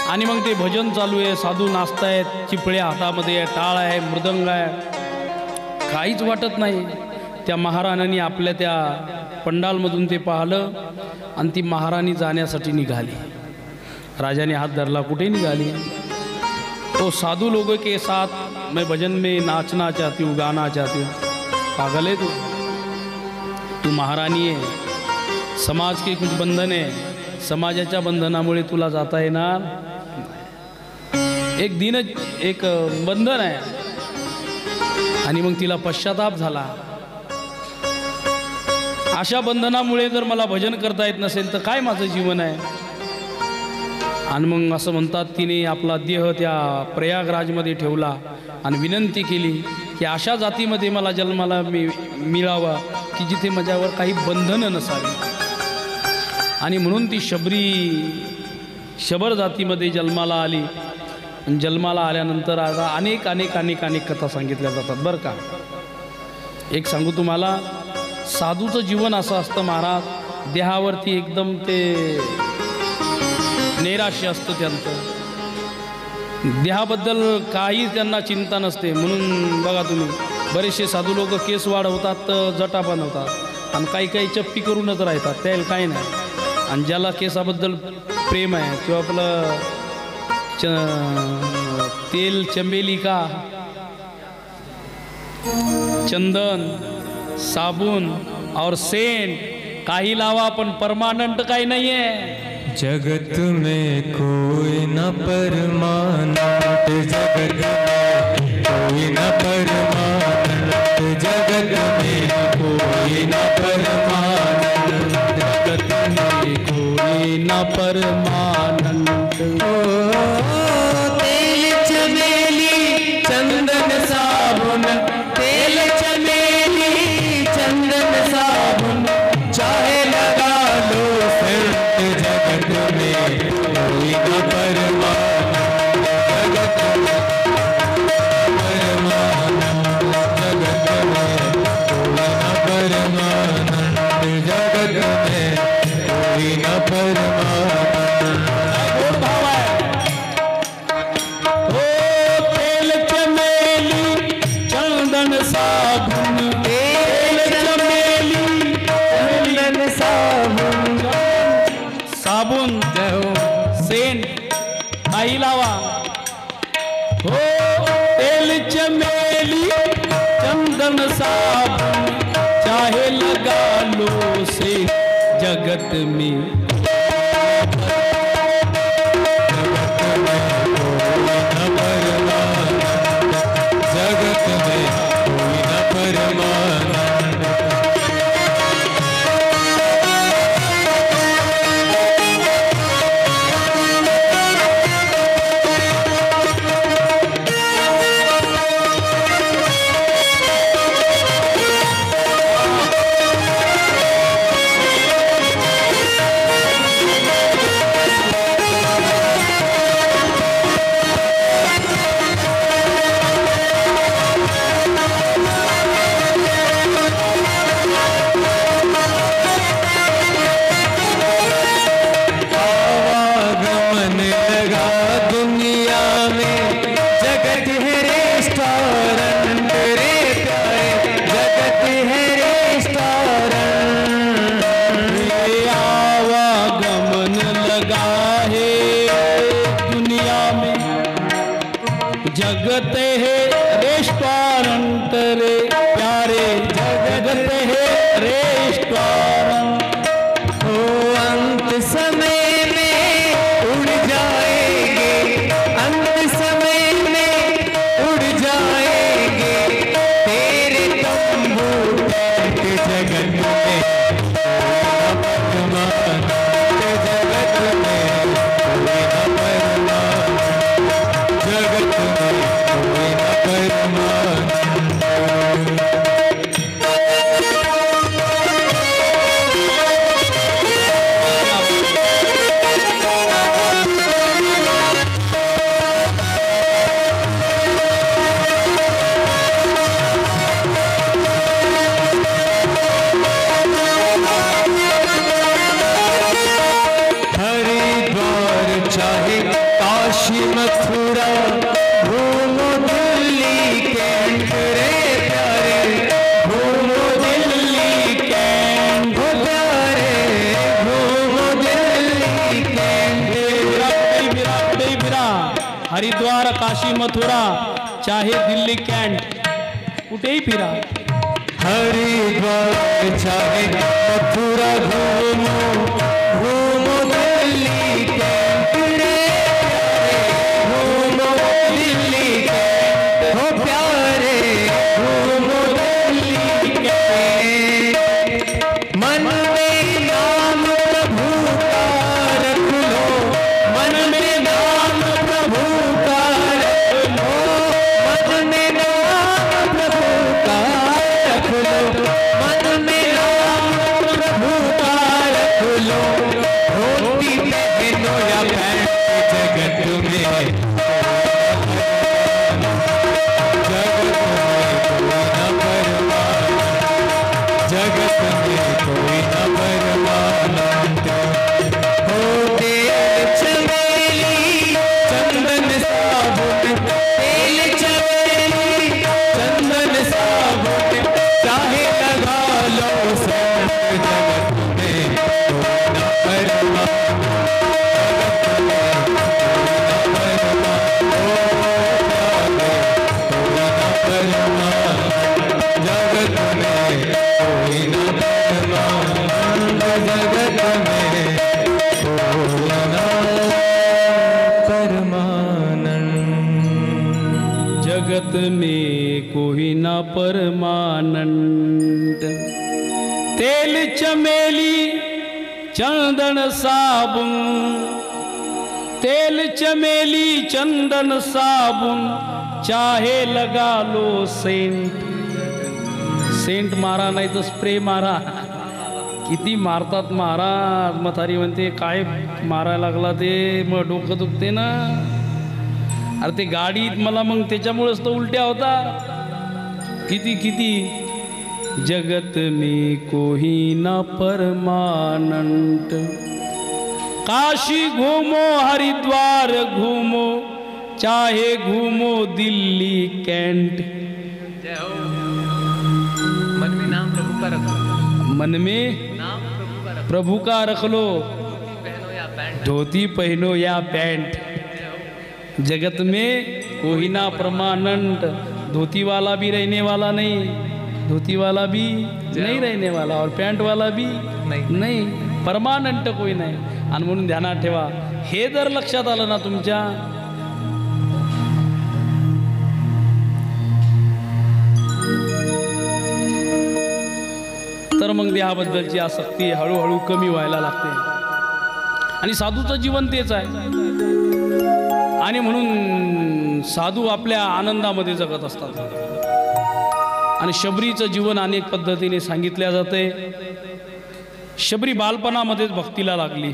Speaker 1: आणि मग ते भजन चालू आहे, साधू नाचतायत, चिपळे हातामध्ये आहे, टाळ आहे, मृदंग आहे, काहीच वाटत नाही. त्या महाराणांनी आपल्या त्या पंडालमधून ते पाहिलं आणि ती महाराणी जाण्यासाठी निघाली. राजाने हात धरला, कुठे निघाली? तो साधू लोगों के साथ मैं भजन में नाचना चाहती हूँ, गाना चाहती हूँ. पागल है तू महाराणी आहे. समाज के कुछ बंधन आहे, समाजाच्या बंधनामुळे तुला जाता येणार. एक दिन एक बंधन आहे. आणि मग तिला पश्चाताप झाला. अशा बंधनामुळे जर मला भजन करता येत नसेल तर काय माझं जीवन आहे. आणि मग असं म्हणतात तिने आपला देह त्या प्रयागराजमध्ये ठेवला आणि विनंती केली की अशा जातीमध्ये मला जन्माला मिळावा की जिथे माझ्यावर काही बंधनं नसावी. आणि म्हणून ती शबर जातीमध्ये जन्माला आली. जन्माला आल्यानंतर आता अनेक अनेक अनेक अनेक कथा सांगितल्या जातात बरं का. एक सांगू तुम्हाला, साधूचं जीवन असं असतं महाराज, देहावरती एकदम ते नैराश्य असतं त्यांचं. देहाबद्दल काही त्यांना चिंता नसते. म्हणून बघा तुम्ही, बरेचसे साधू लोक केस वाढवतात, जटा बनवतात आणि काही काही चप्पी करूनच राहतात, त्याला काही नाही. आणि ज्याला केसाबद्दल प्रेम आहे किंवा आपलं तेल, चंबेली का, चंदन, साबुन और सेंट काही लावा पण परमानंट काही नाही आहे.
Speaker 2: जगत में कोई न परमानंत, जगत में कोई न परमानंत, जगत में कोई न परमानंत,
Speaker 1: जगत में कोई न परमानंत.
Speaker 2: तेल चमेली चंदन साबुन, तेल चमेली चंदन साबुन, चाहे लगा लो सेंट, जगत में कोई न परमानंत, जगत में परमानंत, जगत में कोई न परमानंत, जगत में कोई न परमानंत.
Speaker 1: साबुन, सेंट काही लावा हो, तेल चमेली चंदन साबुन, चाहे लगा लो से जगत में.
Speaker 2: जगत में कोई न परमानंत.
Speaker 1: जगत है रेस्टोरेंट रे प्यारे, जगत है रेस्टोरेंट.
Speaker 2: ओ अंत समय में उड़ जाएंगे, अंत समय में उड़ जाएंगे तेरे तंबू के जगत में
Speaker 1: काशी मथुरा चाहे दिल्ली कॅन्ट कुठेही फिरा.
Speaker 2: हरिद्वार चाहे मथुरा घूमो घूमो दिल्ली कैंट रे घूमो दिल्ली कैंट हो प्यारे घूमो दिल्ली कैंट. मन में नाम प्रभु का रख लो मन में नाम प्रभु का रख लो मन में नाम प्रभु का रख लो मन में नाम प्रभु का रख लो. धोती पहनो या पैंट जगत में जगत में कोई न परमानंद. हो तेल चमेली चंदन साबुन तेल चमेली चंदन साबुन चाहे लगा लो संत जगत में कोई न परमानंद. जगत में कोई न परमानंद जगत में कोई न परमानंद.
Speaker 1: जगत में कोई ना परमानंद. तेल चमेली चंदन साबुन तेल चमेली चंदन साबुन चाहे लगा लो सेंट. सेंट मारा नाही तर स्प्रे मारा. किती मारतात महाराज. म्हातारी म्हणते काय मारायला लागला ते मग डोकं दुखते ना. अरे ते गाडीत मला मग त्याच्यामुळेच तो उलट्या होता. किती किती. जगत में कोई ना परमानंद. काशी घूमो हरिद्वार घूमो चाहे घूमो दिल्ली कैंट.
Speaker 2: मन में नाम प्रभु का रख लो
Speaker 1: मन में
Speaker 2: नाम
Speaker 1: प्रभु का रख लो
Speaker 2: पहनो या पैंट
Speaker 1: धोती पहनो या पैंट. जगत में कोई ना परमानंद. धोती वाला भी रहने वाला नहीं धोती वाला भी नहीं रहने वाला और पैंट वाला भी नाही. परमानंट कोई नाही. आणि म्हणून ध्यानात ठेवा. हे जर लक्षात आलं ना तुमच्या तर मग देहाबद्दलची आसक्ती हळूहळू कमी व्हायला लागते. आणि साधूचं जीवन तेच आहे. आणि म्हणून साधू आपल्या आनंदामध्ये जगत असतात. आणि शबरीचं जीवन अनेक पद्धतीने सांगितल्या जाते. शबरी बालपणामध्येच भक्तीला लागली.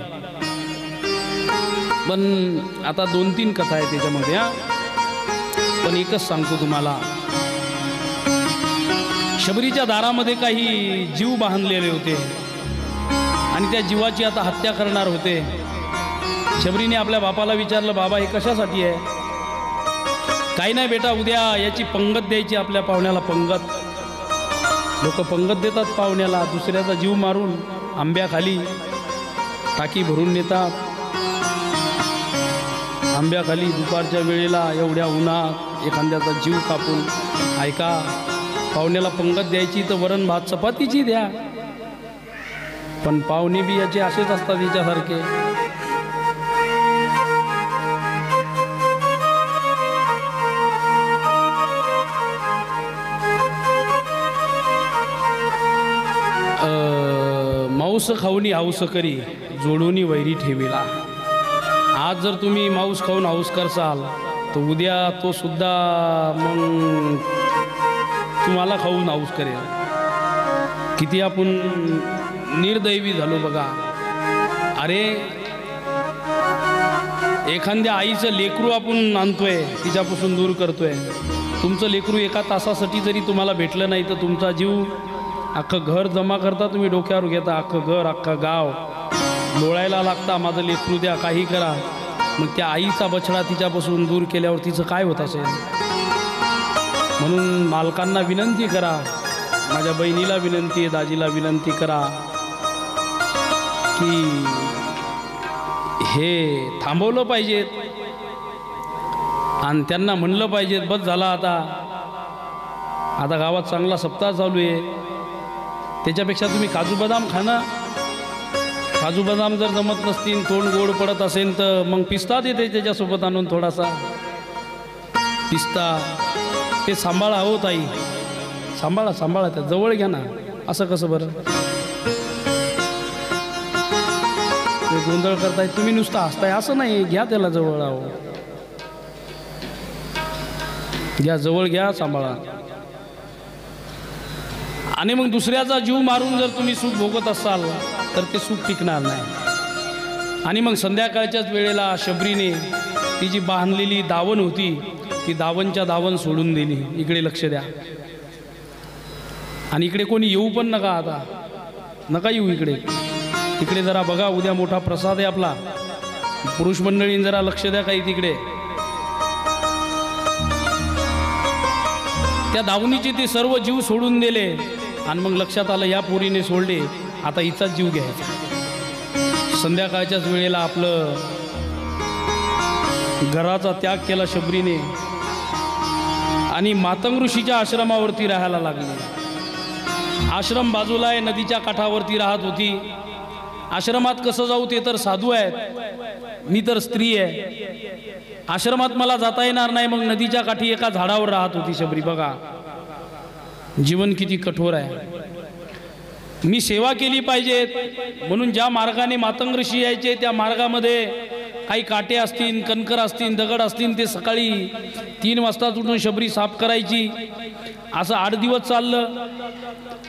Speaker 1: पण आता 2-3 कथा आहेत त्याच्यामध्ये. पण एकच सांगतो तुम्हाला. शबरीच्या दारामध्ये काही जीव बांधलेले होते आणि त्या जीवाची आता हत्या करणार होते. शबरीने आपल्या बापाला विचारलं, बाबा हे कशासाठी आहे? काही नाही बेटा, उद्या याची पंगत द्यायची आपल्या पाहुण्याला. पंगत. लोक पंगत देतात पाहुण्याला. दुसऱ्याचा जीव मारून आंब्याखाली टाकी भरून नेतात. आंब्याखाली दुपारच्या वेळेला एवढ्या उन्हात एखाद्याचा जीव कापून. ऐका, पाहुण्याला पंगत द्यायची तर वरण भात चपातीची द्या. पण पाहुणे बी याचे असेच असतात याच्यासारखे. मांस खाऊनी हाऊस करी जोडूनी वैरी ठेविला. आज जर तुम्ही मांस खाऊन हाऊस करसाल तर उद्या तो सुद्धा मग तुम्हाला खाऊन हाऊस करेल. किती आपण निर्दैवी झालो बघा. अरे एखाद्या आईचं लेकरू आपण आणतोय, तिच्यापासून दूर करतोय. तुमचं लेकरू एका तासासाठी जरी तुम्हाला भेटलं नाही तर तुमचा जीव अख्खं घर जमा करता तुम्ही डोक्यावर घेता. अख्खं घर अख्खं गाव लोळायला लागता, माझं लेकरू द्या, काही करा. मग त्या आईचा बछडा तिच्यापासून दूर केल्यावर तिचं काय होत असेल? म्हणून मालकांना विनंती करा, माझ्या बहिणीला विनंती आहे, दाजीला विनंती करा की हे थांबवलं पाहिजे. आणि त्यांना म्हणलं पाहिजे बस झाला आता, आता गावात चांगला सप्ताह चालू आहे, त्याच्यापेक्षा तुम्ही काजू बदाम खा ना. काजू बदाम जर जमत नसतील, तोंड गोड पडत असेल तर मग पिस्ता देते त्याच्यासोबत आणून थोडासा पिस्ता. ते सांभाळा हो ताई, सांभाळा सांभाळा, त्या जवळ घ्या ना. असं कसं बरं ते गोंधळ करताय तुम्ही, नुसतं हसताय असं नाही, घ्या त्याला जवळ. आहो घ्या, जवळ घ्या, सांभाळा. आणि मग दुसऱ्याचा जीव मारून जर तुम्ही सुख भोगत असाल तर ते सुख टिकणार नाही. आणि मग संध्याकाळच्याच वेळेला शबरीने ती जी बांधलेली दावण होती ती दावणच्या दावण सोडून दिली. इकडे लक्ष द्या. आणि इकडे कोणी येऊ पण नका, आता नका येऊ इकडे. तिकडे जरा बघा, उद्या मोठा प्रसाद आहे आपला. पुरुष मंडळींनी जरा लक्ष द्या काही तिकडे. त्या दावणीचे ते सर्व जीव सोडून दिले. आणि मग लक्षात आलं या पोरीने सोडले, आता हिचाच जीव घ्यायचा. संध्याकाळच्याच वेळेला आपलं घराचा त्याग केला शबरीने आणि मातंग ऋषीच्या आश्रमावरती राहायला लागली. आश्रम बाजूला आहे, नदीच्या काठावरती राहत होती. आश्रमात कसं जाऊ, ते तर साधू आहेत, मी तर स्त्री आहे. आश्रमात मला जाता येणार नाही. मग नदीच्या काठी एका झाडावर राहत होती शबरी. बघा जीवन किती कठोर आहे. मी सेवा केली पाहिजे म्हणून ज्या मार्गाने मातंग ऋषी यायचे त्या मार्गामध्ये काही काटे असतील, कणकर असतील, दगड असतील, ते सकाळी 3 वाजता उठून शबरी साफ करायची. असं 8 दिवस चाललं.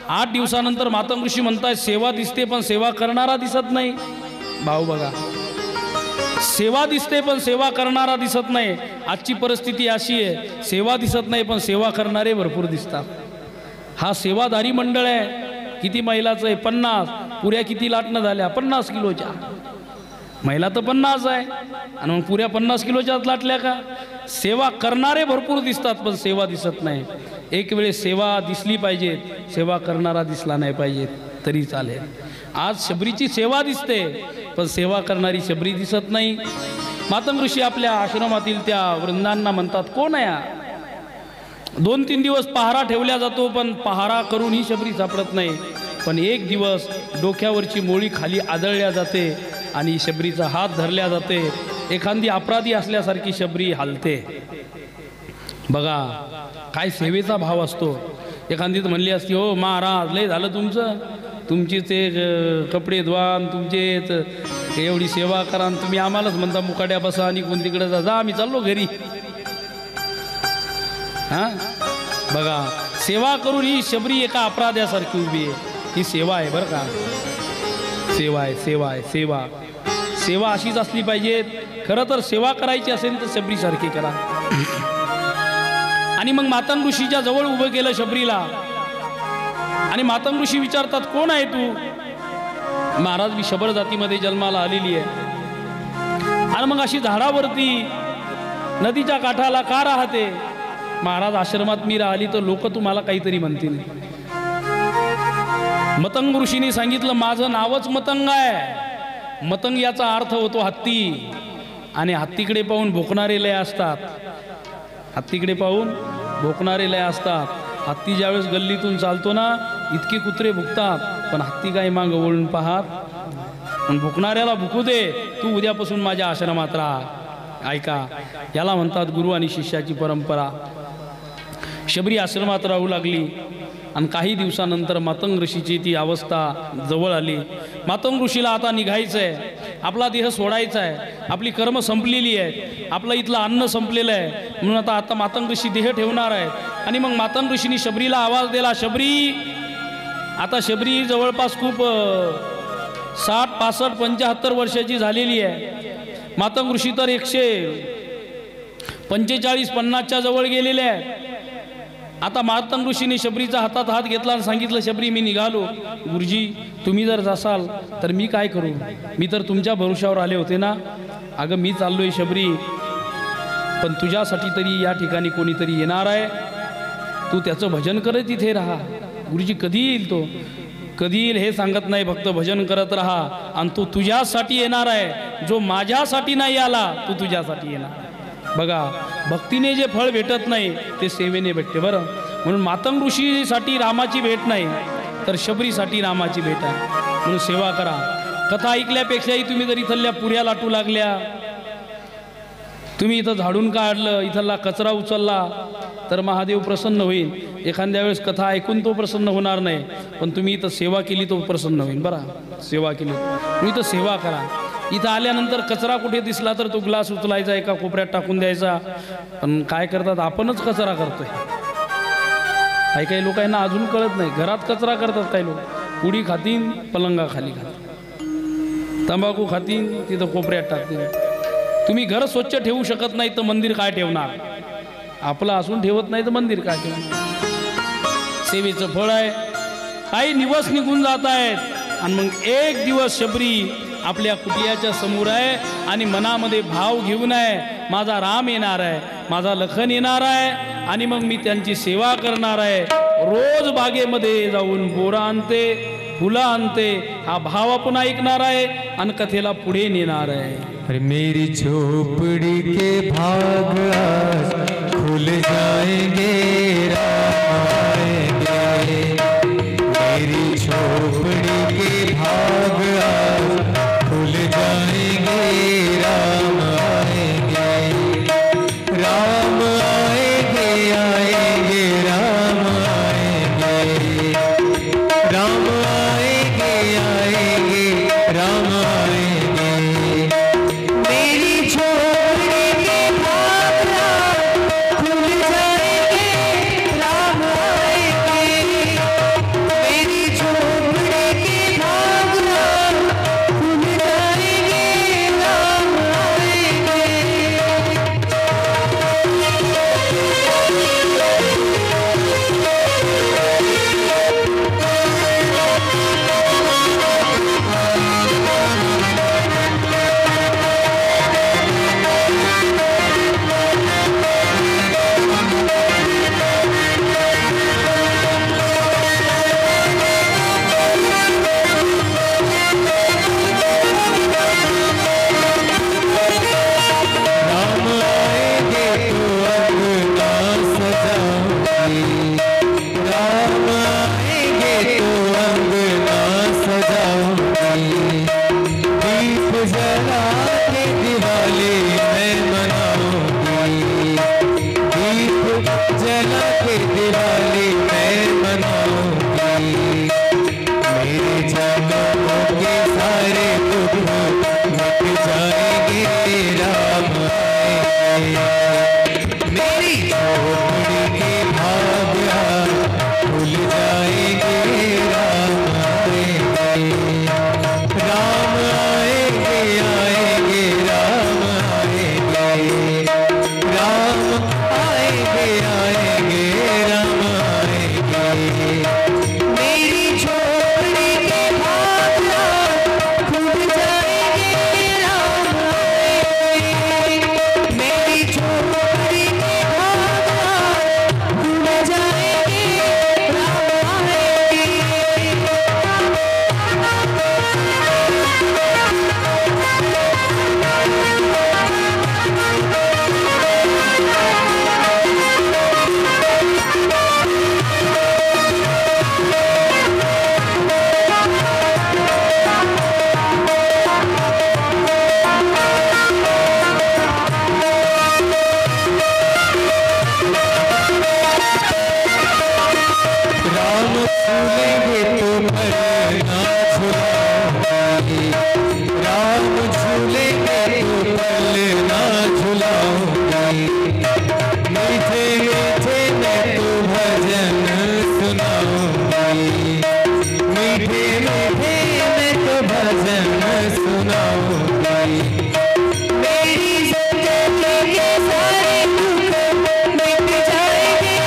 Speaker 1: 8 दिवसानंतर मातंग ऋषी म्हणताय सेवा दिसते पण सेवा करणारा दिसत नाही. भाऊ बघा, सेवा दिसते पण सेवा करणारा दिसत नाही. आजची परिस्थिती अशी आहे, सेवा दिसत नाही पण सेवा करणारे भरपूर दिसतात. हा सेवाधारी मंडळ आहे. किती महिलाचं आहे? 50. पुऱ्या किती लाटणं झाल्या? 50 किलोच्या. महिला तर 50 आहे आणि मग पुऱ्या 50 किलोच्याच लाटल्या का? सेवा करणारे भरपूर दिसतात पण सेवा दिसत नाही. एक वेळेस सेवा दिसली पाहिजे, सेवा करणारा दिसला नाही पाहिजे तरी चालेल. आज शबरीची सेवा दिसते पण सेवा करणारी शबरी दिसत नाही. मातंग ऋषी आपल्या आश्रमातील त्या वृंदांना म्हणतात, कोण आहे? 2-3 दिवस पहारा ठेवला जातो पण पहारा करून ही शबरी सापडत नाही. पण एक दिवस डोक्यावरची मोळी खाली आदळल्या जाते आणि शबरीचा हात धरल्या जाते. एखादी अपराधी असल्यासारखी शबरी हालते. बघा काय सेवेचा भाव असतो. एखादीच म्हणली असती, हो महाराज लय झालं तुमचं, तुमचे ते कपडे धुवान, तुमचे एवढी सेवा करा, तुम्ही आम्हालाच म्हणता मुकाट्या बसा आणि कोण तिकडे जा, आम्ही चाललो घरी. हां बघा, सेवा करून ही शबरी एका अपराध्यासारखी उभी आहे. ही सेवा आहे बरं का, सेवा आहे, सेवा आहे, सेवा. सेवा अशीच असली पाहिजे. खरं तर सेवा करायची असेल तर शबरीसारखी करा. आणि मग मातंग ऋषीच्या जवळ उभं केलं शबरीला आणि मातंग ऋषी विचारतात, कोण आहे तू? महाराज मी शबर जातीमध्ये जन्माला आलेली आहे आणि मग अशी झाडावरती नदीच्या काठाला का राहते? महाराज आश्रमात मी राहिली तर लोक तुम्हाला काहीतरी म्हणतील. मतंग ऋषीने सांगितलं, माझं नावच मतंग आहे. मतंग याचा अर्थ होतो हत्ती. आणि हत्तीकडे पाहून भोकणारे लय असतात. हत्तीकडे पाहून भोकणारे लय असतात. हत्ती ज्यावेळेस गल्लीतून चालतो ना, इतके कुत्रे भुकतात पण हत्ती काय मागं वळून पाहत. पण भुकणाऱ्याला भुकू दे, तू उद्यापासून माझ्या आश्रमात राहा. ऐका, याला म्हणतात गुरु आणि शिष्याची परंपरा. शबरी आश्रमात राहू लागली आणि काही दिवसानंतर मातंग ऋषीची ती अवस्था जवळ आली. मातंग ऋषीला आता निघायचं आहे, आपला देह सोडायचा आहे, आपली कर्म संपलेली आहे, आपलं इथलं अन्न संपलेलं आहे. म्हणून आता मातंग ऋषी देह ठेवणार आहे. आणि मग मातंग ऋषीने शबरीला आवाज दिला, शबरी. आता शबरी जवळपास खूप 60, 65, 75 वर्षाची झालेली आहे. मातंग ऋषी तर 145, 50च्या जवळ गेलेले आहे. आता मातंग ऋषीने शबरीचा हातात हात घेतला आणि सांगितलं, शबरी मी निघालो. गुरुजी तुम्ही जर जासाल तर मी काय करू? मी तर तुमच्या भरोशावर आले होते ना. अगं मी चाललोय शबरी, पण तुझ्यासाठी तरी या ठिकाणी कोणीतरी येणार आहे. तू त्याचं भजन करत इथे राहा. गुरुजी कधी येईल तो? कधी येईल हे सांगत नाही, फक्त भजन करत राहा. आणि तो तुझ्यासाठी येणार आहे. जो माझ्यासाठी नाही आला तो तुझ्यासाठी येणार. बघा, भक्तीने जे फळ भेटत नाही ते सेवेने भेटते बरं. म्हणून मातंग ऋषीसाठी रामाची भेट नाही, तर शबरीसाठी रामाची भेट आहे. म्हणून सेवा करा. कथा ऐकल्यापेक्षाही तुम्ही जर इथल्या पुऱ्या लाटू लागल्या, तुम्ही इथं झाडून काढलं, इथला कचरा उचलला, तर महादेव प्रसन्न होईल. एखाद्या वेळेस कथा ऐकून तो प्रसन्न होणार नाही, पण तुम्ही इथं सेवा केली तो प्रसन्न होईल. बरं, सेवा केली तुम्ही इथं सेवा करा. इथं आल्यानंतर कचरा कुठे दिसला तर तो ग्लास उचलायचा, एका कोपऱ्यात टाकून द्यायचा. पण काय करतात, आपणच कचरा करतोय. काही काही लोकांना अजून कळत नाही. घरात कचरा करतात काही लोक. पुडी खातीन, पलंगाखाली खातील, तंबाखू खातीन, तिथं कोपऱ्यात टाकतील. तुम्ही घर स्वच्छ ठेवू शकत नाही तर मंदिर काय ठेवणार? आपलं असून ठेवत नाही तर मंदिर काय ठेवणार? सेवेचं फळ आहे. काही दिवस निघून जात आहेत आणि मग एक दिवस शबरी आपल्या कुटियाच्या समोर आहे आणि मनामध्ये भाव घेऊन आहे, माझा राम येणार आहे, माझा लखन येणार आहे आणि मग मी त्यांची सेवा करणार आहे. रोज बागेमध्ये जाऊन बोरा आणते, फुलं आणते. हा भाव आपण ऐकणार आहे आणि कथेला पुढे नेणार आहे.
Speaker 2: अरे मेरी झोपड़ी के भाग आज खुल जाएंगे, राम आएंगे. मेरी झोपड़ी के भाग आज खुल जाएंगे, राम आएंगे. राम आएंगे, आएंगे, राम आएंगे. राम आएंगे, आएंगे, राम आएंगे. मेरी झोपड़ी के भाग खुल जाएंगे, राम आएंगे. मेरी झोपड़ी के भाग खुल जाएंगे, राम आएंगे. राम आएंगे तो अंगना सजाऊंगी. राम आएंगे तो अंगना सजाऊंगी. दीप जला के दिवाली मैं मनाऊंगी. दीप जला के दिवाली मैं मनाऊंगी. मेरे जन्मों के सारे दुख मिट जाएंगे, राम आएंगे. मेरी झोपड़ी के भाग खुल जाएंगे, राम आएंगे. राम आएंगे, आएंगे, राम आएंगे. राम आएंगे, आएंगे, राम आएंगे. मेरी झोपड़ी के भाग खुल जाएंगे, राम आएंगे. मेरी झोपड़ी के भाग खुल जाएंगे, राम आएंगे. राम झूलेंगे तो पलना झुलाऊंगी. राम झूलेंगे तो पलना झुलाऊंगी. मीठे मीठे मैं तो भजन सुनाऊंगी. मीठे मीठे मैं तो भजन सुनाऊंगी. मेरी जिंदगी के सारे दुख मिट जाएंगे,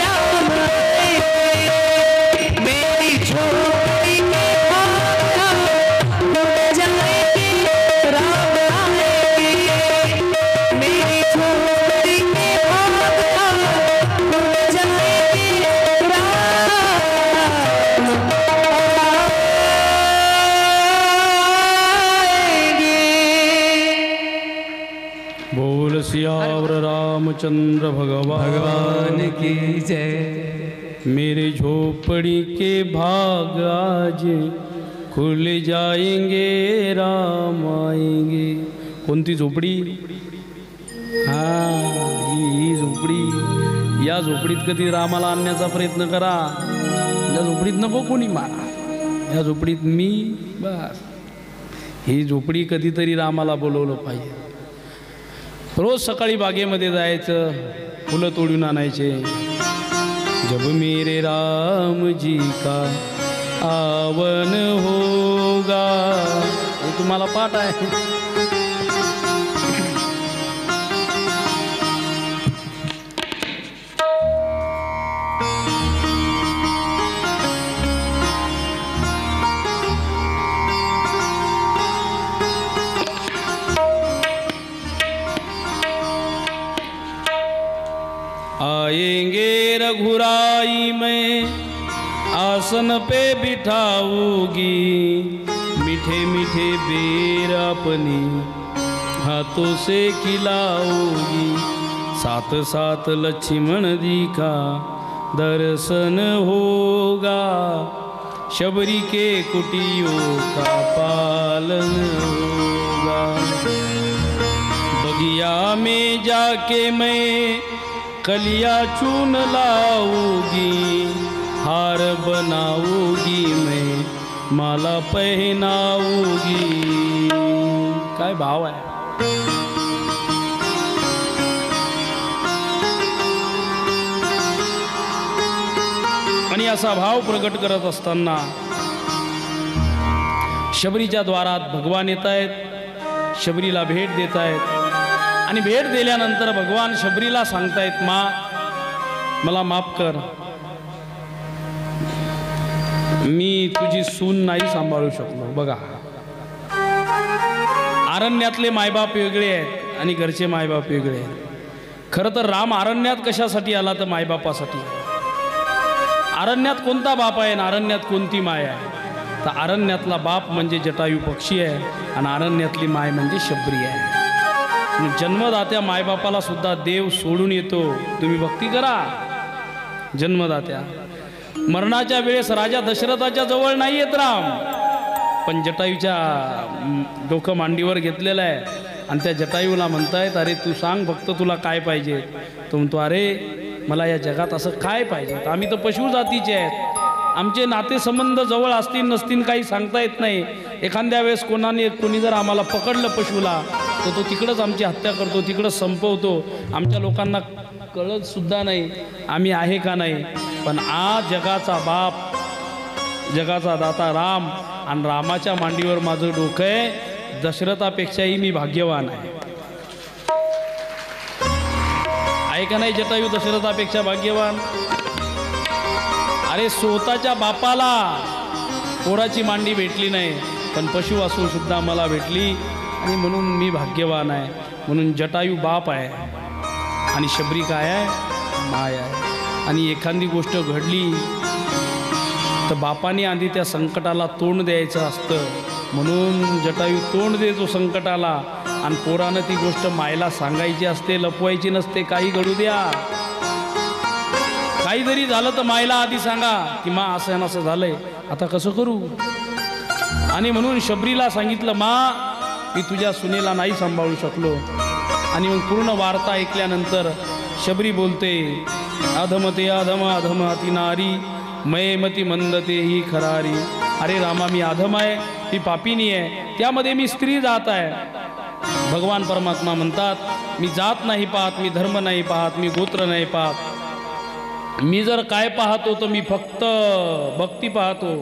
Speaker 2: राम आएंगे. मेरी झोपड़ी के भाग खुल जाएंगे, राम आएंगे. मेरी
Speaker 1: रामचंद्र
Speaker 2: भगवान की जय।
Speaker 1: मेरे झोपड़ी के भाग आज खुल जाएंगे, राम आएंगे। कोणती झोपडी? हां, ही झोपडी. या झोपडीत कधी रामाला आणण्याचा प्रयत्न करा. या झोपडीत नको कोणी मारा. या झोपडीत मी बस. ही झोपडी कधीतरी रामाला बोलवलं पाहिजे. रोज सकाळी बागेमध्ये जायचं, फुलं तोडून आणायचे. जब मेरे राम जी का आवन होगा, हे तुम्हाला पाठ आहे. आएंगे रघुराई में आसन पे बिठाऊगी, मीठे मीठे बेर अपनी हाथों से खिलाऊगी. साथ साथ लक्ष्मण जी का दर्शन होगा, शबरी के कुटियों का पालन होगा. बगिया में जाके मैं कलिया चून लाऊगी, हार बनाऊगी मैं, माला पहनाऊगी. काय भाव आहे. आणि असा भाव प्रकट करत असताना शबरीच्या द्वारात भगवान येत आहेत, शबरीला भेट देत आहेत. आणि भेट दिल्यानंतर भगवान शबरीला सांगतायत, मा मला माफ कर, मी तुझी सून नाही सांभाळू शकलो. बघा, अरण्यातले मायबाप वेगळे आहेत आणि घरचे मायबाप वेगळे आहेत. खरं तर राम अरण्यात कशासाठी आला? तर मायबापासाठी. अरण्यात कोणता बाप आहे आणि अरण्यात कोणती माय आहे? तर अरण्यातला बाप म्हणजे जटायू पक्षी आहे आणि अरण्यातली माय म्हणजे शबरी आहे. जन्मदात्या मायबापाला सुद्धा देव सोडून येतो. तुम्ही भक्ती करा. जन्मदात्या मरणाच्या वेळेस राजा दशरथाच्या जवळ नाही येत राम, पण जटायूच्या डोकं मांडीवर घेतलेलं आहे आणि त्या जटायूला म्हणतायत, अरे तू सांग फक्त तुला काय पाहिजे. तो म्हणतो, अरे मला या जगात असं काय पाहिजे? आम्ही तर पशु जातीचे आहेत, आमचे नातेसंबंध जवळ असतील नसतील काही सांगता येत नाही. एखाद्या वेळेस कोणी जर आम्हाला पकडलं पशुला, तर तो तिकडंच आमची हत्या करतो, तिकडंच संपवतो. आमच्या लोकांना कळत सुद्धा नाही आम्ही आहे का नाही. पण आज जगाचा बाप, जगाचा दाता राम, आणि रामाच्या मांडीवर माझं डोकं आहे. दशरथापेक्षाही मी भाग्यवान आहे का नाही? जटायू दशरथापेक्षा भाग्यवान. अरे स्वतःच्या बापाला पोराची मांडी भेटली नाही, पण पशु असून सुद्धा मला भेटली, आणि म्हणून मी भाग्यवान आहे. म्हणून जटायू बाप आहे आणि शबरी काय आहे? माय आहे. आणि एखादी गोष्ट घडली तर बापाने आधी त्या संकटाला तोंड द्यायचं असतं. म्हणून जटायू तोंड देतो संकटाला, आणि पोरानं ती गोष्ट मायला सांगायची असते, लपवायची नसते. काही घडू द्या, काही जरी झालं तर मायला आधी सांगा की मा असं असं झालंय, आता कसं करू. आणि म्हणून शबरीला सांगितलं, मा मी तुझ्या सुनेला नाही सांभाळू शकलो. आणि मग पूर्ण वार्ता ऐकल्यानंतर शबरी बोलते, अधमते अधम अधम अति नारी, मयमती मंदते ही खरारी. अरे रामा, मी अधम आहे, ही पापिनी आहे, त्यामध्ये मी स्त्री जात आहे. भगवान परमात्मा म्हणतात, मी जात नाही पाहत, मी धर्म नाही पाहत, मी गोत्र नाही पाहत. मी जर काय पाहतो तर मी फक्त भक्ती पाहतो.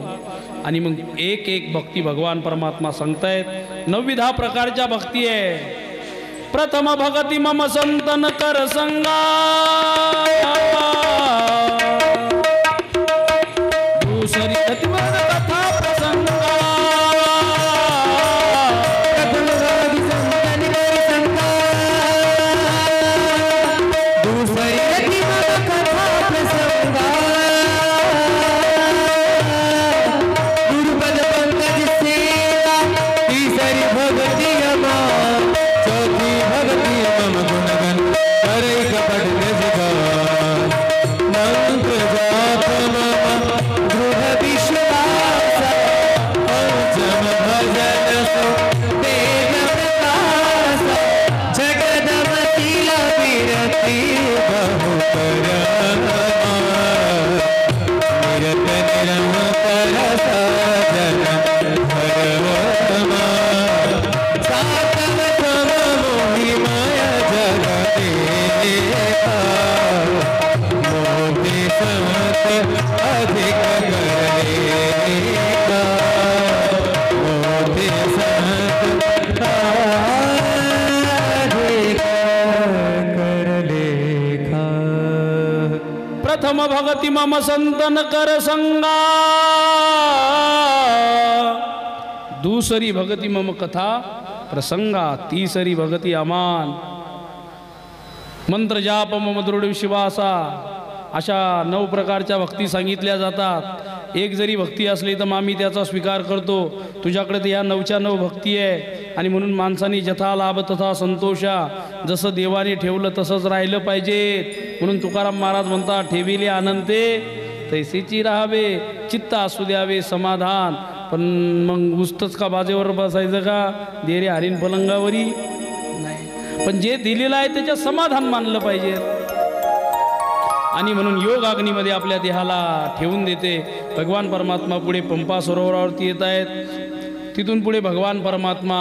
Speaker 1: आणि मग एक एक भक्ती भगवान परमात्मा सांगतायत. 9 प्रकारच्या भक्ती आहे. प्रथम भगती मम संतन कर संगा, दुसरी कथा प्रसंगा,
Speaker 2: भगती मम गुणगन करे
Speaker 1: प्रथम भगती मम संतन कर संगा, दुसरी भगती मम कथा प्रसंगा, तिसरी भगती अमान मंत्र जाप मम दृढ विश्वासा. अशा 9 प्रकारच्या भक्ती सांगितल्या जातात. एक जरी भक्ती असली तर आम्ही त्याचा स्वीकार करतो. तुझ्याकडे तर या 9च्या 9 भक्ती आहे. आणि म्हणून माणसांनी जथा लाभ तथा संतोषा, जसं देवाने ठेवलं तसंच राहिलं पाहिजे. म्हणून तुकाराम महाराज म्हणतात, ठेविले आनंदे तैसेची राहावे, चित्त असू द्यावे समाधान. पण मग उस्तच का बाजेवर बसायचं का, देरे हरीण पलंगावरी नाही. पण जे दिलेलं आहे त्याच्यात समाधान मानलं पाहिजे. आणि म्हणून योग अग्नीमध्ये आपल्या देहाला ठेवून देते. भगवान परमात्मा पुढे पंपा सरोवरावरती येत आहेत. तिथून पुढे भगवान परमात्मा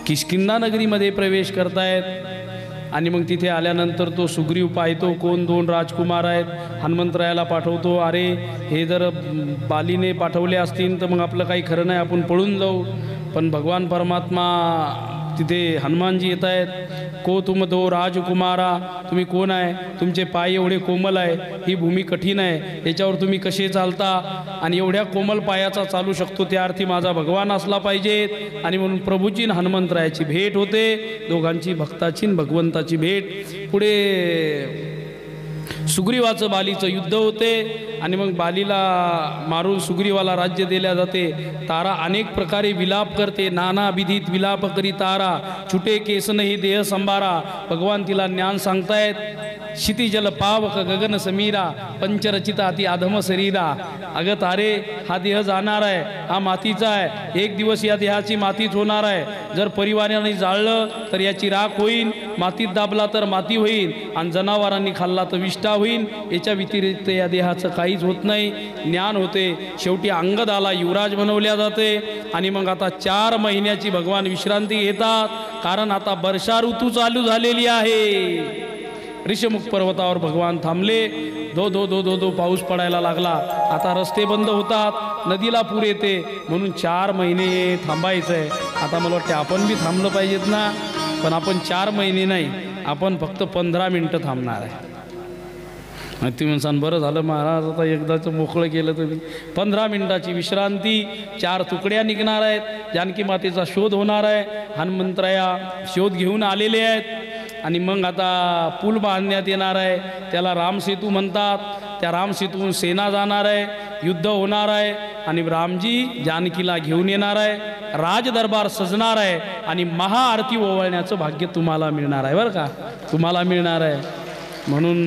Speaker 1: किष्किंधा नगरीमध्ये प्रवेश करतायत. आणि मग तिथे आल्यानंतर तो सुग्रीव पाहतो, कोण 2 राजकुमार आहेत. हनुमंतरायाला पाठवतो, अरे हे जर बालीने पाठवले असतील तर मग आपलं काही खरं नाही, आपण पळून जाऊ. पण भगवान परमात्मा तिथे हनुमानजी येत आहेत. को तुम 2 राजकुमारा, तुम्ही कोण आहे, तुमचे पाय एवढे कोमल आहे, ही भूमी कठीण आहे, याच्यावर तुम्ही कसे चालता. आणि एवढ्या कोमल पायाचा चालू शकतो त्या अर्थी माझा भगवान असला पाहिजे. आणि म्हणून प्रभूची हनुमंतरायाची भेट होते. दोघांची भक्ताची भगवंताची भेट. पुढे सुग्रीवाचं बालीचं युद्ध होते. आणि मग बालीला मारून सुग्रीवाला राज्य दिल्या जाते. तारा अनेक प्रकारे विलाप करते, नाना विधीत विलाप करी तारा, छुटे केसन ही देह संभारा. भगवान तिला ज्ञान सांगतायत. क्षितिजल पावक गगन समीरा, पंचरचिता अति अधम शरीरा. अगं तारे, हा देह जाणार आहे, हा मातीचा आहे, एक दिवस या देहाची मातीच होणार आहे. जर परिवाराने जाळलं तर याची राख होईल, मातीत दाबला तर माती होईल, आणि जनावरांनी खाल्ला तर विष्ठा होईल. याच्या व्यतिरिक्त या देहाचं काहीच होत नाही. ज्ञान होते. शेवटी अंगदाला युवराज बनवल्या जाते. आणि मग आता 4 महिन्याची भगवान विश्रांती घेतात, कारण आता वर्षा ऋतू चालू झालेली आहे. ऋषमुख पर्वतावर भगवान थांबले. दो दो दो दो दो पाऊस पडायला लागला. आता रस्ते बंद होतात, नदीला पूर येते. म्हणून 4 महिने थांबायचं आहे. आता मला वाटते आपण बी थांबलं पाहिजेत ना. पण आपण 4 महिने नाही, आपण फक्त 15 मिनटं थांबणार आहे. तुम्ही म्हणसान बरं झालं महाराज, आता एकदाचं मोकळं केलं तुम्ही. 15 मिनिटाची विश्रांती. 4 तुकड्या निघणार आहेत. जानकी मातेचा शोध होणार आहे. हनुमंतराया शोध घेऊन आलेले आहेत. आणि मग आता पूल बांधण्यात येणार आहे, त्याला रामसेतू म्हणतात. त्या रामसेतून सेना जाणार आहे, युद्ध होणार आहे. आणि रामजी जानकीला घेऊन येणार आहे. राजदरबार सजणार आहे. आणि महाआरती ओवाळण्याचं भाग्य तुम्हाला मिळणार आहे. बरं का, तुम्हाला मिळणार आहे. म्हणून